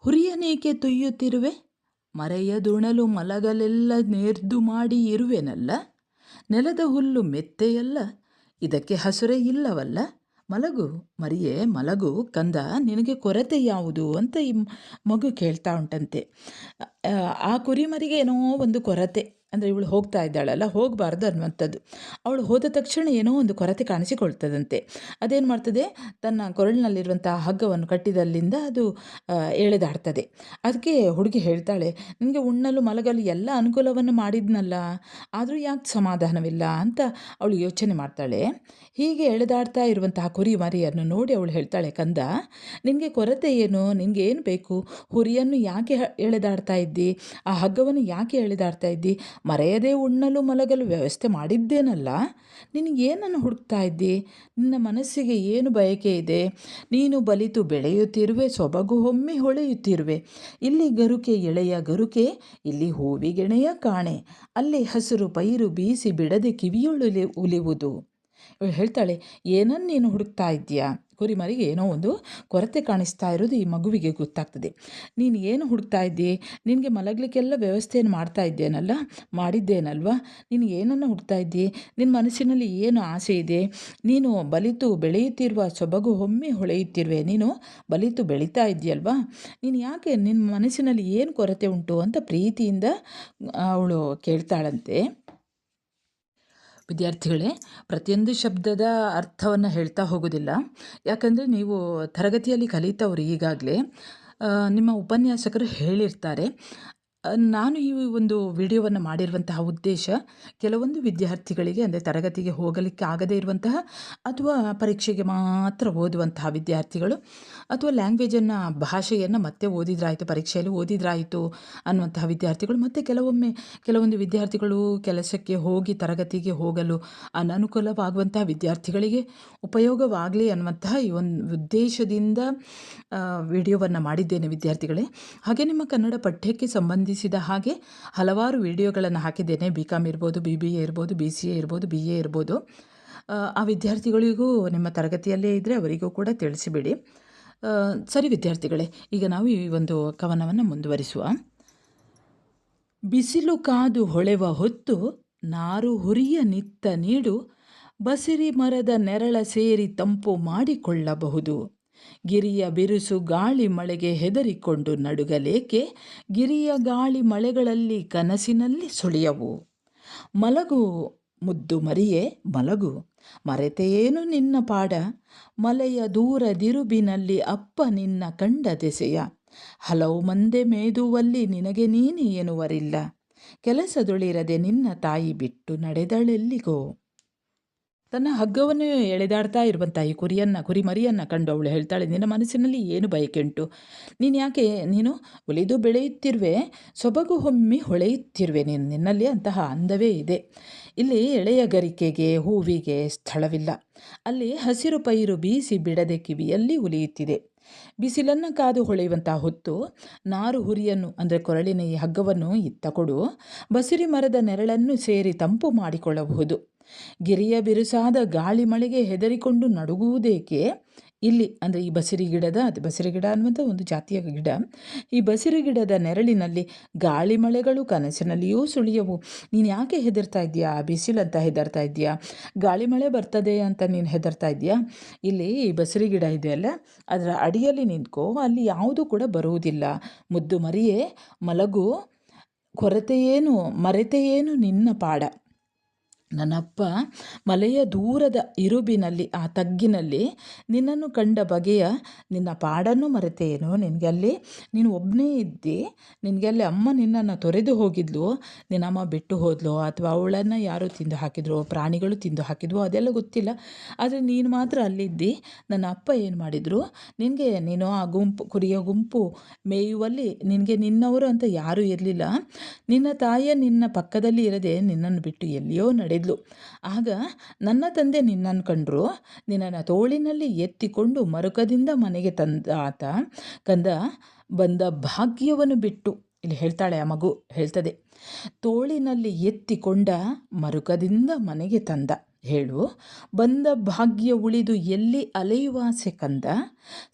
ಹುರಿಯನೇಕೆ ತುಯ್ಯುತ್ತಿರುವೆ, ಮರೆಯದುಣಲು ಮಲಗಲೆಲ್ಲ ನೇರ್ದು ಮಾಡಿ ಇರುವೆನಲ್ಲ, ನೆಲದ ಹುಲ್ಲು ಮೆತ್ತೆಯಲ್ಲ, ಇದಕ್ಕೆ ಹಸುರೆ ಇಲ್ಲವಲ್ಲ, ಮಲಗು ಮರಿಯೇ ಮಲಗು ಕಂದ, ನಿನಗೆ ಕೊರತೆ ಯಾವುದು ಅಂತ ಈ ಮಗು ಕೇಳ್ತಾ ಉಂಟಂತೆ. ಆ ಕುರಿಮರಿಗೆ ಏನೋ ಒಂದು ಕೊರತೆ, ಅಂದರೆ ಇವಳು ಹೋಗ್ತಾ ಇದ್ದಾಳಲ್ಲ, ಹೋಗಬಾರ್ದು ಅನ್ನುವಂಥದ್ದು. ಅವಳು ಹೋದ ತಕ್ಷಣ ಏನೋ ಒಂದು ಕೊರತೆ ಕಾಣಿಸಿಕೊಳ್ತದಂತೆ. ಅದೇನು ಮಾಡ್ತದೆ, ತನ್ನ ಕೊರಳಿನಲ್ಲಿರುವಂತಹ ಹಗ್ಗವನ್ನು ಕಟ್ಟಿದಲ್ಲಿಂದ ಅದು ಎಳೆದಾಡ್ತದೆ. ಅದಕ್ಕೆ ಹುಡುಗಿ ಹೇಳ್ತಾಳೆ, ನಿನಗೆ ಉಣ್ಣಲು ಮಲಗಲು ಎಲ್ಲ ಅನುಕೂಲವನ್ನು ಮಾಡಿದ್ನಲ್ಲ, ಆದರೂ ಯಾಕೆ ಸಮಾಧಾನವಿಲ್ಲ ಅಂತ ಅವಳು ಯೋಚನೆ ಮಾಡ್ತಾಳೆ. ಹೀಗೆ ಎಳೆದಾಡ್ತಾ ಇರುವಂತಹ ಕುರಿ ಮರಿಯನ್ನು ನೋಡಿ ಅವಳು ಹೇಳ್ತಾಳೆ, ಕಂದ ನಿನಗೆ ಕೊರತೆ ಏನು, ನಿನಗೆ ಏನು ಬೇಕು, ಹುರಿಯನ್ನು ಯಾಕೆ ಎಳೆದಾಡ್ತಾ ಇದ್ದಿ, ಆ ಹಗ್ಗವನ್ನು ಯಾಕೆ ಎಳೆದಾಡ್ತಾ ಇದ್ದಿ, ಮರೆಯದೇ ಉಣ್ಣಲು ಮಲಗಲು ವ್ಯವಸ್ಥೆ ಮಾಡಿದ್ದೇನಲ್ಲ, ನಿನಗೇನನ್ನು ಹುಡುಕ್ತಾ ಇದ್ದಿ, ನಿನ್ನ ಮನಸ್ಸಿಗೆ ಏನು ಬಯಕೆ ಇದೆ, ನೀನು ಬಲಿತು ಬೆಳೆಯುತ್ತಿರುವೆ, ಸೊಬಗು ಒಮ್ಮೆ ಹೊಳೆಯುತ್ತಿರುವೆ, ಇಲ್ಲಿ ಗರುಕೆ ಎಳೆಯ ಗರುಕೆ, ಇಲ್ಲಿ ಹೂವಿಗೆಣೆಯ ಕಾಣೆ, ಅಲ್ಲಿ ಹಸಿರು ಪೈರು ಬೀಸಿ ಬಿಡದೆ ಕಿವಿಯೊಳು ಉಲಿವುದು. ಇವಳು ಹೇಳ್ತಾಳೆ, ಏನನ್ನು ನೀನು ಹುಡುಕ್ತಾ ಇದ್ದೀಯಾ, ಕುರಿಮರಿಗೆ ಏನೋ ಒಂದು ಕೊರತೆ ಕಾಣಿಸ್ತಾ ಇರೋದು ಈ ಮಗುವಿಗೆ ಗೊತ್ತಾಗ್ತದೆ. ನೀನು ಏನು ಹುಡುಕ್ತಾ ಇದ್ದಿ, ನಿನಗೆ ಮಲಗಲಿಕ್ಕೆಲ್ಲ ವ್ಯವಸ್ಥೆಯನ್ನು ಮಾಡಿದ್ದೇನಲ್ವ, ನೀನು ಏನನ್ನು ಹುಡುಕ್ತಾ ಇದ್ದಿ, ನಿನ್ನ ಮನಸ್ಸಿನಲ್ಲಿ ಏನು ಆಸೆ ಇದೆ, ನೀನು ಬಲಿತು ಬೆಳೆಯುತ್ತಿರುವ ಸೊಬಗು ಹೊಮ್ಮೆ ಹೊಳೆಯುತ್ತಿರುವೆ, ನೀನು ಬಲಿತು ಬೆಳೀತಾ ಇದೆಯಲ್ವಾ, ನೀನು ಯಾಕೆ ನಿನ್ನ ಮನಸ್ಸಿನಲ್ಲಿ ಏನು ಕೊರತೆ ಉಂಟು ಅಂತ ಪ್ರೀತಿಯಿಂದ ಅವಳು ಕೇಳ್ತಾಳಂತೆ. ವಿದ್ಯಾರ್ಥಿಗಳೇ, ಪ್ರತಿಯೊಂದು ಶಬ್ದದ ಅರ್ಥವನ್ನು ಹೇಳ್ತಾ ಹೋಗೋದಿಲ್ಲ, ಯಾಕಂದರೆ ನೀವು ತರಗತಿಯಲ್ಲಿ ಕಲಿತವರು ಈಗಾಗಲೇ ನಿಮ್ಮ ಉಪನ್ಯಾಸಕರು ಹೇಳಿರ್ತಾರೆ. ನಾನು ಈ ಒಂದು ವಿಡಿಯೋವನ್ನು ಮಾಡಿರುವಂತಹ ಉದ್ದೇಶ ಕೆಲವೊಂದು ವಿದ್ಯಾರ್ಥಿಗಳಿಗೆ, ಅಂದರೆ ತರಗತಿಗೆ ಹೋಗಲಿಕ್ಕೆ ಆಗದೇ ಇರುವಂತಹ ಅಥವಾ ಪರೀಕ್ಷೆಗೆ ಮಾತ್ರ ಓದುವಂತಹ ವಿದ್ಯಾರ್ಥಿಗಳು, ಅಥವಾ ಲ್ಯಾಂಗ್ವೇಜನ್ನು ಭಾಷೆಯನ್ನು ಮತ್ತೆ ಓದಿದ್ರಾಯಿತು, ಪರೀಕ್ಷೆಯಲ್ಲಿ ಓದಿದ್ರಾಯಿತು ಅನ್ನುವಂತಹ ವಿದ್ಯಾರ್ಥಿಗಳು, ಮತ್ತು ಕೆಲವೊಂದು ವಿದ್ಯಾರ್ಥಿಗಳು ಕೆಲಸಕ್ಕೆ ಹೋಗಿ ತರಗತಿಗೆ ಹೋಗಲು ಅನನುಕೂಲವಾಗುವಂತಹ ವಿದ್ಯಾರ್ಥಿಗಳಿಗೆ ಉಪಯೋಗವಾಗಲಿ ಅನ್ನುವಂತಹ ಈ ಒಂದು ಉದ್ದೇಶದಿಂದ ವಿಡಿಯೋವನ್ನು ಮಾಡಿದ್ದೇನೆ ವಿದ್ಯಾರ್ಥಿಗಳೇ. ಹಾಗೆ ನಿಮ್ಮ ಕನ್ನಡ ಪಠ್ಯಕ್ಕೆ ಸಂಬಂಧಿಸಿದ ಹಾಗೆ ಹಲವಾರು ವಿಡಿಯೋಗಳನ್ನು ಹಾಕಿದ್ದೇನೆ. BCom ಇರ್ಬೋದು, BBA ಇರ್ಬೋದು, BCA ಇರ್ಬೋದು, BA ಇರ್ಬೋದು. ಆ ವಿದ್ಯಾರ್ಥಿಗಳಿಗೂ ನಿಮ್ಮ ತರಗತಿಯಲ್ಲೇ ಇದ್ದರೆ ಅವರಿಗೂ ಕೂಡ ತಿಳಿಸಿಬಿಡಿ. ಸರಿ ವಿದ್ಯಾರ್ಥಿಗಳೇ, ಈಗ ನಾವು ಈ ಒಂದು ಕವನವನ್ನು ಮುಂದುವರಿಸುವ. ಬಿಸಿಲು ಕಾದು ಹೊಳೆವ ಹೊತ್ತು ನಾರು ಹುರಿಯ ನಿತ್ತ ನೀಡು, ಬಸಿರಿ ಮರದ ನೆರಳ ಸೇರಿ ತಂಪು ಮಾಡಿಕೊಳ್ಳಬಹುದು. ಗಿರಿಯ ಬಿರುಸು ಗಾಳಿ ಮಳೆಗೆ ಹೆದರಿಕೊಂಡು ನಡುಗಲೇಕೆ, ಗಿರಿಯ ಗಾಳಿ ಮಳೆಗಳಲ್ಲಿ ಕನಸಿನಲ್ಲಿ ಸುಳಿಯವು. ಮಲಗು ಮುದ್ದು ಮರಿಯೇ ಮಲಗು, ಮರೆತೆಯೇನು ನಿನ್ನ ಪಾಡ, ಮಲೆಯ ದೂರದಿರುಬಿನಲ್ಲಿ ಅಪ್ಪ ನಿನ್ನ ಕಂಡ ದೆಸೆಯ, ಹಲವು ಮಂದೆ ಮೇದುವಲ್ಲಿ ನಿನಗೆ ನೀನು ಎನ್ನುವರಿಲ್ಲ, ಕೆಲಸದೊಳಿರದೆ ನಿನ್ನ ತಾಯಿ ಬಿಟ್ಟು ನಡೆದಳೆಲ್ಲಿಗೋ. ತನ್ನ ಹಗ್ಗವನ್ನು ಎಳೆದಾಡ್ತಾ ಇರುವಂಥ ಈ ಕುರಿಮರಿಯನ್ನು ಕಂಡು ಅವಳು ಹೇಳ್ತಾಳೆ, ನಿನ್ನ ಮನಸ್ಸಿನಲ್ಲಿ ಏನು ಬಯಕೆ ಉಂಟು, ನೀನು ಒಲಿದು ಬೆಳೆಯುತ್ತಿರುವೆ, ಸೊಬಗು ಹೊಮ್ಮಿ ಹೊಳೆಯುತ್ತಿರುವೆ, ನಿನ್ನಲ್ಲಿ ಅಂತಹ ಅಂದವೇ ಇದೆ. ಇಲ್ಲಿ ಎಳೆಯ ಗರಿಕೆಗೆ ಹೂವಿಗೆ ಸ್ಥಳವಿಲ್ಲ. ಅಲ್ಲಿ ಹಸಿರು ಪೈರು ಬೀಸಿ ಬಿಡದೆ ಕಿವಿಯಲ್ಲಿ ಉಲಿಯುತ್ತಿದೆ. ಬಿಸಿಲನ್ನು ಕಾದು ಹೊಳೆಯುವಂಥ ಹೊತ್ತು ನಾರು ಹುರಿಯನ್ನು, ಅಂದರೆ ಕೊರಳಿನ ಈ ಹಗ್ಗವನ್ನು ಇತ್ತಕೊಡು, ಬಸಿರಿ ಮರದ ನೆರಳನ್ನು ಸೇರಿ ತಂಪು ಮಾಡಿಕೊಳ್ಳಬಹುದು. ಗಿರಿಯ ಬಿರುಸಾದ ಗಾಳಿ ಮಳೆಗೆ ಹೆದರಿಕೊಂಡು ನಡುಗುವುದೇಕೆ, ಇಲ್ಲಿ ಅಂದರೆ ಈ ಬಸಿರಿ ಗಿಡ ಅನ್ನುವಂಥ ಒಂದು ಜಾತಿಯ ಗಿಡ, ಈ ಬಸಿರಿ ಗಿಡದ ನೆರಳಿನಲ್ಲಿ ಗಾಳಿ ಮಳೆಗಳು ಕನಸಿನಲ್ಲಿಯೂ ಸುಳಿಯವು. ನೀನು ಯಾಕೆ ಹೆದರ್ತಾ ಇದೆಯಾ, ಬಿಸಿಲಂತ ಹೆದರ್ತಾ ಇದೆಯಾ, ಗಾಳಿ ಮಳೆ ಬರ್ತದೆ ಅಂತ ನೀನು ಹೆದರ್ತಾ ಇದೆಯಾ, ಇಲ್ಲಿ ಈ ಬಸಿರಿ ಗಿಡ ಇದೆಯಲ್ಲ ಅದರ ಅಡಿಯಲ್ಲಿ ನಿಂತ್ಕೋ, ಅಲ್ಲಿ ಯಾವುದೂ ಕೂಡ ಬರುವುದಿಲ್ಲ. ಮುದ್ದು ಮರಿಯೇ ಮಲಗು, ಮರೆತೆಯೇನು ನಿನ್ನ ಪಾಡ. ನನ್ನಪ್ಪ ಮಲೆಯ ದೂರದ ಇರುಬಿನಲ್ಲಿ, ಆ ತಗ್ಗಿನಲ್ಲಿ ನಿನ್ನನ್ನು ಕಂಡ ಬಗೆಯ ನಿನ್ನ ಪಾಡನ್ನು ಮರೆತೇನು. ನೀನು ಒಬ್ಬನೇ ಇದ್ದಿ, ನಿನಗೆ ಅಲ್ಲಿ ಅಮ್ಮ ನಿನ್ನನ್ನು ತೊರೆದು ಹೋಗಿದ್ಲು, ನಿನ್ನಮ್ಮ ಬಿಟ್ಟು ಹೋದ್ಲು, ಅಥವಾ ಅವಳನ್ನು ಯಾರೋ ತಿಂದು ಹಾಕಿದ್ರು, ಪ್ರಾಣಿಗಳು ತಿಂದು ಹಾಕಿದ್ವು, ಅದೆಲ್ಲ ಗೊತ್ತಿಲ್ಲ. ಆದರೆ ನೀನು ಮಾತ್ರ ಅಲ್ಲಿದ್ದಿ. ನನ್ನ ಅಪ್ಪ ಏನು ಮಾಡಿದರು, ನೀನು ಆ ಕುರಿಯ ಗುಂಪು ಮೇಯುವಲ್ಲಿ ನಿನಗೆ ನಿನ್ನವರು ಅಂತ ಯಾರೂ ಇರಲಿಲ್ಲ. ನಿನ್ನ ತಾಯಿಯ ನಿನ್ನ ಪಕ್ಕದಲ್ಲಿ ಇರದೆ ನಿನ್ನನ್ನು ಬಿಟ್ಟು ಎಲ್ಲಿಯೋ ನಡೆದ್ಲು. ಆಗ ನನ್ನ ತಂದೆ ನಿನ್ನನ್ನು ಕಂಡ್ರು, ನಿನ್ನನ್ನು ತೋಳಿನಲ್ಲಿ ಎತ್ತಿಕೊಂಡು ಮರುಕದಿಂದ ಮನೆಗೆ ಕಂದ ಬಂದ ಭಾಗ್ಯವನ್ನು ಬಿಟ್ಟು, ಇಲ್ಲಿ ಹೇಳ್ತಾಳೆ ಆ ಮಗು ಹೇಳ್ತದೆ, ತೋಳಿನಲ್ಲಿ ಎತ್ತಿಕೊಂಡ ಮರುಕದಿಂದ ಮನೆಗೆ ತಂದ, ಹೇಳು ಬಂದ ಭಾಗ್ಯ ಉಳಿದು ಎಲ್ಲಿ ಅಲೆಯುವಾಸೆ ಕಂದ,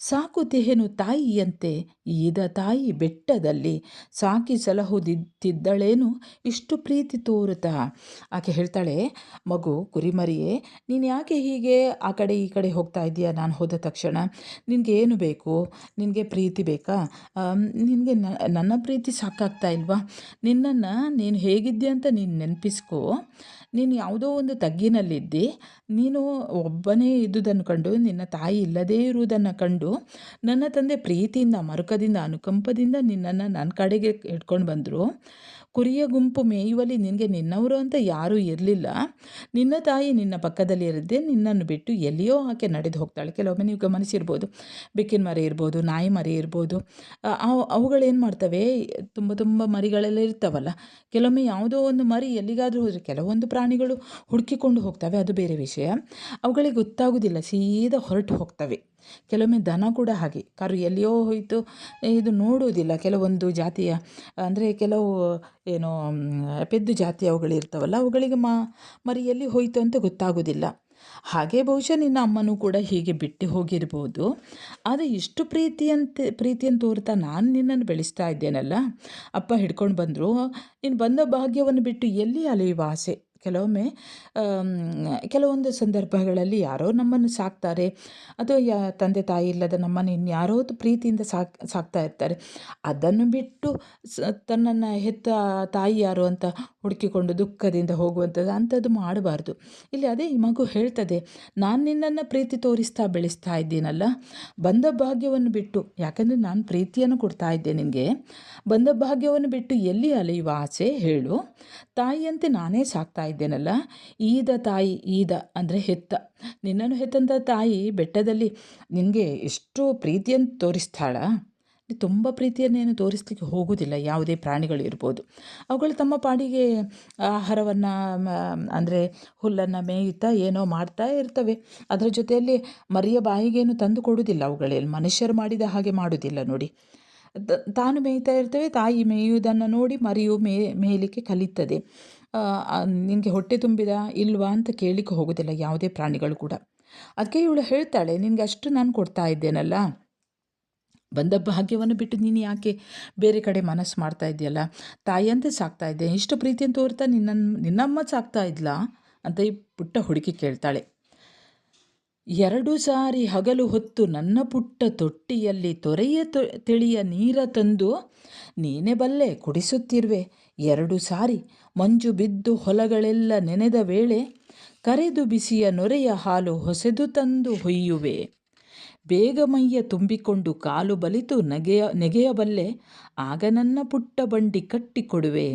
ಸಾಕುತೆಹೆನು ತಾಯಿಯಂತೆ ಈದ ತಾಯಿ ಬೆಟ್ಟದಲ್ಲಿ, ಸಾಕಿ ಸಲಹುದಿದ್ದಳೇನು ಇಷ್ಟು ಪ್ರೀತಿ ತೋರುತ್ತಾ. ಆಕೆ ಹೇಳ್ತಾಳೆ, ಮಗು ಕುರಿಮರಿಯೇ, ನೀನು ಯಾಕೆ ಹೀಗೆ ಆ ಕಡೆ ಈ ಕಡೆ ಹೋಗ್ತಾ ಇದೆಯಾ, ನಾನು ಹೋದ ತಕ್ಷಣ ನಿನಗೆ ಏನು ಬೇಕು, ನಿನಗೆ ಪ್ರೀತಿ ಬೇಕಾ, ನಿನಗೆ ನನ್ನ ಪ್ರೀತಿ ಸಾಕಾಗ್ತಾ ಇಲ್ವಾ, ನಿನ್ನನ್ನು ನೀನು ಹೇಗಿದ್ದೆ ಅಂತ ನೀನು ನೆನಪಿಸ್ಕೋ. ನೀನು ಯಾವುದೋ ಒಂದು ತಗ್ಗಿನಲ್ಲಿದ್ದಿ, ನೀನು ಒಬ್ಬನೇ ಇದ್ದುದನ್ನು ಕಂಡು, ನಿನ್ನ ತಾಯಿ ಇಲ್ಲದೇ ಇರುವುದನ್ನು ಕಂಡು, ನನ್ನ ತಂದೆ ಪ್ರೀತಿಯಿಂದ ಮರುಕದಿಂದ ಅನುಕಂಪದಿಂದ ನಿನ್ನನ್ನು ನನ್ನ ಕಡೆಗೆ ಇಟ್ಕೊಂಡು ಬಂದರು. ಕುರಿಯ ಗುಂಪು ಮೇಯುವಲ್ಲಿ ನಿನಗೆ ನಿನ್ನವರು ಅಂತ ಯಾರೂ ಇರಲಿಲ್ಲ. ನಿನ್ನ ತಾಯಿ ನಿನ್ನ ಪಕ್ಕದಲ್ಲಿ ಇರದೆ ನಿನ್ನನ್ನು ಬಿಟ್ಟು ಎಲ್ಲಿಯೋ ಆಕೆ ನಡೆದು ಹೋಗ್ತಾಳೆ. ಕೆಲವೊಮ್ಮೆ ನೀವು ಗಮನಿಸಿರ್ಬೋದು, ಬೆಕ್ಕಿನ ಮರಿ ಇರ್ಬೋದು, ನಾಯಿ ಮರಿ ಇರ್ಬೋದು, ಅವುಗಳೇನು ಮಾಡ್ತವೆ, ತುಂಬ ಮರಿಗಳೆಲ್ಲ ಇರ್ತಾವಲ್ಲ, ಕೆಲವೊಮ್ಮೆ ಯಾವುದೋ ಒಂದು ಮರಿ ಎಲ್ಲಿಗಾದರೂ ಹೋದರೆ, ಕೆಲವೊಂದು ಪ್ರಾಣಿಗಳು ಹುಡುಕಿಕೊಂಡು ಹೋಗ್ತವೆ, ಅದು ಬೇರೆ ವಿಷಯ. ಅವುಗಳಿಗೆ ಗೊತ್ತಾಗೋದಿಲ್ಲ, ಸೀದಾ ಹೊರಟು ಹೋಗ್ತವೆ. ಕೆಲವೊಮ್ಮೆ ದನ ಕೂಡ ಹಾಗೆ, ಕರು ಎಲ್ಲಿಯೋ ಹೋಯಿತು ಇದು ನೋಡುವುದಿಲ್ಲ. ಕೆಲವೊಂದು ಜಾತಿಯ, ಅಂದರೆ ಕೆಲವು ಪೆದ್ದು ಜಾತಿ ಅವುಗಳಿರ್ತಾವಲ್ಲ, ಅವುಗಳಿಗೆ ಮರಿ ಎಲ್ಲಿ ಹೋಯಿತು ಅಂತ ಗೊತ್ತಾಗೋದಿಲ್ಲ. ಹಾಗೆ ಬಹುಶಃ ನಿನ್ನ ಅಮ್ಮನೂ ಕೂಡ ಹೀಗೆ ಬಿಟ್ಟು ಹೋಗಿರ್ಬೋದು. ಆದರೆ ಇಷ್ಟು ಪ್ರೀತಿಯನ್ನು ತೋರ್ತಾ ನಾನು ನಿನ್ನನ್ನು ಬೆಳೆಸ್ತಾ ಇದ್ದೇನಲ್ಲ, ಅಪ್ಪ ಹಿಡ್ಕೊಂಡು ಬಂದರು. ನೀನು ಬಂದ ಭಾಗ್ಯವನ್ನು ಬಿಟ್ಟು ಎಲ್ಲಿ ಅಲೆಯುವ ಆಸೆ? ಕೆಲವೊಮ್ಮೆ ಕೆಲವೊಂದು ಸಂದರ್ಭಗಳಲ್ಲಿ ಯಾರೋ ನಮ್ಮನ್ನು ಸಾಕ್ತಾರೆ, ಅಥವಾ ತಂದೆ ತಾಯಿ ಇಲ್ಲದ ನಮ್ಮನ್ನು ಇನ್ಯಾರೋ ಪ್ರೀತಿಯಿಂದ ಸಾಕ್ತಾ ಇರ್ತಾರೆ. ಅದನ್ನು ಬಿಟ್ಟು ತನ್ನನ್ನು ಹೆತ್ತ ತಾಯಿ ಯಾರು ಅಂತ ಹುಡುಕಿಕೊಂಡು ದುಃಖದಿಂದ ಹೋಗುವಂಥದ್ದು ಅಂಥದ್ದು ಮಾಡಬಾರ್ದು. ಇಲ್ಲಿ ಅದೇ ಈ ಮಗು ಹೇಳ್ತದೆ, ನಾನು ನಿನ್ನನ್ನು ಪ್ರೀತಿ ತೋರಿಸ್ತಾ ಬೆಳೆಸ್ತಾ ಇದ್ದೀನಲ್ಲ, ಬಂದ ಭಾಗ್ಯವನ್ನು ಬಿಟ್ಟು, ಯಾಕಂದರೆ ನಾನು ಪ್ರೀತಿಯನ್ನು ಕೊಡ್ತಾ ಇದ್ದೆ ನಿನಗೆ, ಬಂದ ಭಾಗ್ಯವನ್ನು ಬಿಟ್ಟು ಎಲ್ಲಿ ಅಲೆಯುವ ಆಸೆ ಹೇಳು? ತಾಯಿಯಂತೆ ನಾನೇ ಸಾಕ್ತಾ ಇದ್ದೇನಲ್ಲ. ಈದ ತಾಯಿ, ಈದ ಅಂದರೆ ಹೆತ್ತ, ನಿನ್ನನ್ನು ಹೆತ್ತಂಥ ತಾಯಿ ಬೆಟ್ಟದಲ್ಲಿ ನಿನಗೆ ಎಷ್ಟು ಪ್ರೀತಿಯನ್ನು ತೋರಿಸ್ತಾಳ? ತುಂಬ ಪ್ರೀತಿಯನ್ನೇನು ತೋರಿಸ್ಲಿಕ್ಕೆ ಹೋಗೋದಿಲ್ಲ. ಯಾವುದೇ ಪ್ರಾಣಿಗಳು ಇರ್ಬೋದು, ಅವುಗಳು ತಮ್ಮ ಪಾಡಿಗೆ ಆಹಾರವನ್ನು ಅಂದರೆ ಹುಲ್ಲನ್ನು ಮೇಯುತ್ತಾ ಏನೋ ಮಾಡ್ತಾ ಇರ್ತವೆ. ಅದರ ಜೊತೆಯಲ್ಲಿ ಮರಿಯ ಬಾಯಿಗೇನು ತಂದು ಕೊಡುವುದಿಲ್ಲ. ಅವುಗಳಲ್ಲಿ ಮನುಷ್ಯರು ಮಾಡಿದ ಹಾಗೆ ಮಾಡೋದಿಲ್ಲ ನೋಡಿ. ತಾನು ಮೇಯ್ತಾ ಇರ್ತವೆ, ತಾಯಿ ಮೇಯುವುದನ್ನು ನೋಡಿ ಮರಿಯು ಮೇಯಲಿಕ್ಕೆ ಕಲಿತದೆ. ನಿನಗೆ ಹೊಟ್ಟೆ ತುಂಬಿದ ಇಲ್ವಾ ಅಂತ ಕೇಳಲಿಕ್ಕೆ ಹೋಗೋದಿಲ್ಲ ಯಾವುದೇ ಪ್ರಾಣಿಗಳು ಕೂಡ. ಅದಕ್ಕೆ ಇವಳು ಹೇಳ್ತಾಳೆ, ನಿನಗೆ ಅಷ್ಟು ನಾನು ಕೊಡ್ತಾ ಇದ್ದೇನಲ್ಲ, ಬಂದ ಭಾಗ್ಯವನ್ನು ಬಿಟ್ಟು ನೀನು ಯಾಕೆ ಬೇರೆ ಕಡೆ ಮನಸ್ಸು ಮಾಡ್ತಾ ಇದೆಯಲ್ಲ? ತಾಯಿಯಂತೆ ಸಾಕ್ತಾ ಇದ್ದೆ, ಇಷ್ಟು ಪ್ರೀತಿಯನ್ನು ತೋರ್ತಾ ನಿನ್ನಮ್ಮ ಸಾಕ್ತಾ ಇದ್ಲಾ ಅಂತ ಈ ಪುಟ್ಟ ಹುಡುಗಿ ಕೇಳ್ತಾಳೆ. 2 ಸಾರಿ ಹಗಲು ಹೊತ್ತು ನನ್ನ ಪುಟ್ಟ ತೊಟ್ಟಿಯಲ್ಲಿ ತೊರೆಯ ತಿಳಿಯ ನೀರ ತಂದು ನೀನೇ ಬಲ್ಲೆ ಕುಡಿಸುತ್ತಿರುವೆ. 2 ಸಾರಿ ಮಂಜು ಬಿದ್ದು ಹೊಲಗಳೆಲ್ಲ ನೆನೆದ ವೇಳೆ ಕರೆದು ಬಿಸಿಯ ನೊರೆಯ ಹಾಲು ಹೊಸೆದು ತಂದು ಹೊಯ್ಯುವೆ. ಬೇಗ ಮೈಯ ತುಂಬಿಕೊಂಡು ಕಾಲು ಬಲಿತು ನೆಗೆಯಬಲ್ಲೆ, ಆಗ ನನ್ನ ಪುಟ್ಟ ಬಂಡಿ ಕಟ್ಟಿಕೊಡುವೆ.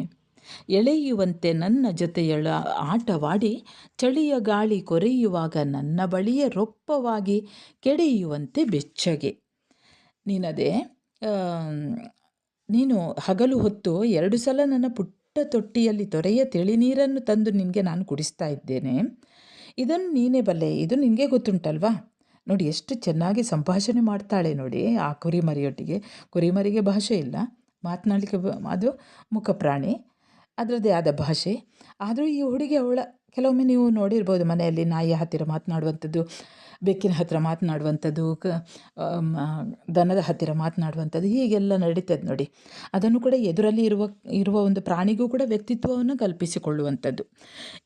ಎಳೆಯುವಂತೆ ನನ್ನ ಜೊತೆಯಳ ಆಟವಾಡಿ ಚಳಿಯ ಗಾಳಿ ಕೊರೆಯುವಾಗ ನನ್ನ ಬಳಿಯೇ ರೊಪ್ಪವಾಗಿ ಕೆಡೆಯುವಂತೆ ಬೆಚ್ಚಗೆ. ನೀನು ಹಗಲು ಹೊತ್ತು 2 ಸಲ ನನ್ನ ಪುಟ್ಟ ತೊಟ್ಟಿಯಲ್ಲಿ ತೊರೆಯ ತಿಳಿನೀರನ್ನು ತಂದು ನಿನಗೆ ನಾನು ಕುಡಿಸ್ತಾ ಇದ್ದೇನೆ. ಇದನ್ನು ನೀನೇ ಬಲ್ಲೆ, ಇದು ನಿನಗೆ ಗೊತ್ತುಂಟಲ್ವಾ? ನೋಡಿ ಎಷ್ಟು ಚೆನ್ನಾಗಿ ಸಂಭಾಷಣೆ ಮಾಡ್ತಾಳೆ ನೋಡಿ ಆ ಕುರಿಮರಿಯೊಟ್ಟಿಗೆ. ಕುರಿಮರಿಗೆ ಭಾಷೆ ಇಲ್ಲ, ಮಾತನಾಡಲಿಕ್ಕೆ ಅದು ಮುಖ ಪ್ರಾಣಿ, ಅದರದ್ದೇ ಆದ ಭಾಷೆ. ಆದರೂ ಈ ಹುಡುಗಿ ಕೆಲವೊಮ್ಮೆ ನೀವು ನೋಡಿರ್ಬೋದು ಮನೆಯಲ್ಲಿ ನಾಯಿಯ ಹತ್ತಿರ ಮಾತನಾಡುವಂಥದ್ದು, ಬೆಕ್ಕಿನ ಹತ್ತಿರ ಮಾತನಾಡುವಂಥದ್ದು, ದನದ ಹತ್ತಿರ ಮಾತನಾಡುವಂಥದ್ದು, ಹೀಗೆಲ್ಲ ನಡೀತದೆ ನೋಡಿ. ಅದನ್ನು ಕೂಡ ಎದುರಲ್ಲಿ ಇರುವ ಒಂದು ಪ್ರಾಣಿಗೂ ಕೂಡ ವ್ಯಕ್ತಿತ್ವವನ್ನು ಕಲ್ಪಿಸಿಕೊಳ್ಳುವಂಥದ್ದು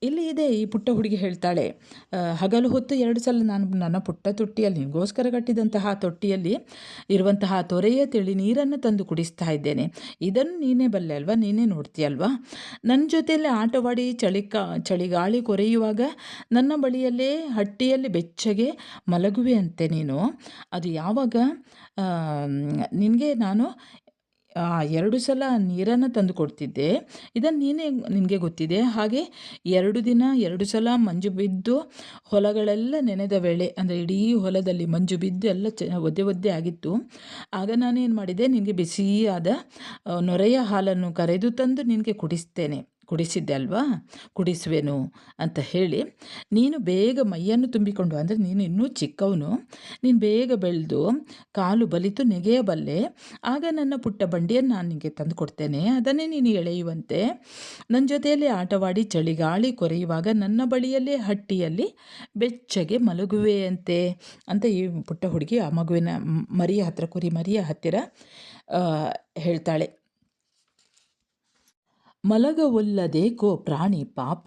ಇಲ್ಲಿ ಇದೆ. ಈ ಪುಟ್ಟ ಹುಡುಗಿ ಹೇಳ್ತಾಳೆ, ಹಗಲು ಹೊತ್ತು 2 ಸಲ ನಾನು ನನ್ನ ಪುಟ್ಟ ತೊಟ್ಟಿಯಲ್ಲಿ, ನಿನಗೋಸ್ಕರ ಕಟ್ಟಿದಂತಹ ತೊಟ್ಟಿಯಲ್ಲಿ ಇರುವಂತಹ ತೊರೆಯ ತಿಳಿ ನೀರನ್ನು ತಂದು ಕುಡಿಸ್ತಾ ಇದ್ದೇನೆ. ಇದನ್ನು ನೀನೇ ಬಲ್ಲೆ ಅಲ್ವಾ, ನೀನೇ ನೋಡ್ತೀಯಲ್ವಾ? ನನ್ನ ಜೊತೆಯಲ್ಲೇ ಆಟವಾಡಿ ಚಳಿಗಾಳಿ ಕೊರೆಯುವಾಗ ನನ್ನ ಬಳಿಯಲ್ಲೇ ಹಟ್ಟಿಯಲ್ಲಿ ಬೆಚ್ಚಗೆ ಮಲಗುವೆ ಅಂತೆ ನೀನು. ಅದು ಯಾವಾಗ ನಿನಗೆ ನಾನು 2 ಸಲ ನೀರನ್ನು ತಂದು ಕೊಡ್ತಿದ್ದೆ, ಇದನ್ನು ನಿನಗೆ ಗೊತ್ತಿದೆ. ಹಾಗೆ 2 ದಿನ 2 ಸಲ ಮಂಜು ಬಿದ್ದು ಹೊಲಗಳೆಲ್ಲ ನೆನೆದ ವೇಳೆ, ಅಂದರೆ ಇಡೀ ಹೊಲದಲ್ಲಿ ಮಂಜು ಬಿದ್ದು ಎಲ್ಲ ಒದ್ದೆ ಆಗಿತ್ತು. ಆಗ ನಾನೇನು ಮಾಡಿದೆ, ನಿನಗೆ ಬಿಸಿಯಾದ ನೊರೆಯ ಹಾಲನ್ನು ಕರೆದು ತಂದು ನಿನಗೆ ಕುಡಿಸಿದ್ದೆ ಅಲ್ವಾ, ಕುಡಿಸುವೆನು ಅಂತ ಹೇಳಿ, ನೀನು ಬೇಗ ಮೈಯನ್ನು ತುಂಬಿಕೊಂಡು, ಅಂದರೆ ನೀನು ಇನ್ನೂ ಚಿಕ್ಕವನು, ನೀನು ಬೇಗ ಬೆಳೆದು ಕಾಲು ಬಲಿತು ನೆಗೆಯಬಲ್ಲೆ, ಆಗ ನನ್ನ ಪುಟ್ಟ ಬಂಡಿಯನ್ನು ನಾನು ನಿನಗೆ ತಂದು ಕೊಡ್ತೇನೆ. ಅದನ್ನೇ ನೀನು ಎಳೆಯುವಂತೆ ನನ್ನ ಜೊತೆಯಲ್ಲಿ ಆಟವಾಡಿ ಚಳಿಗಾಳಿ ಕೊರೆಯುವಾಗ ನನ್ನ ಬಳಿಯಲ್ಲೇ ಹಟ್ಟಿಯಲ್ಲಿ ಬೆಚ್ಚಗೆ ಮಲಗುವೆಯಂತೆ ಅಂತ ಈ ಪುಟ್ಟ ಹುಡುಗಿ ಆ ಮಗುವಿನ ಮರಿಯ ಹತ್ತಿರ, ಕುರಿ ಮರಿಯ ಹತ್ತಿರ ಹೇಳ್ತಾಳೆ. ಮಲಗವೊಲ್ಲದೇಕೋ ಪ್ರಾಣಿ ಪಾಪ,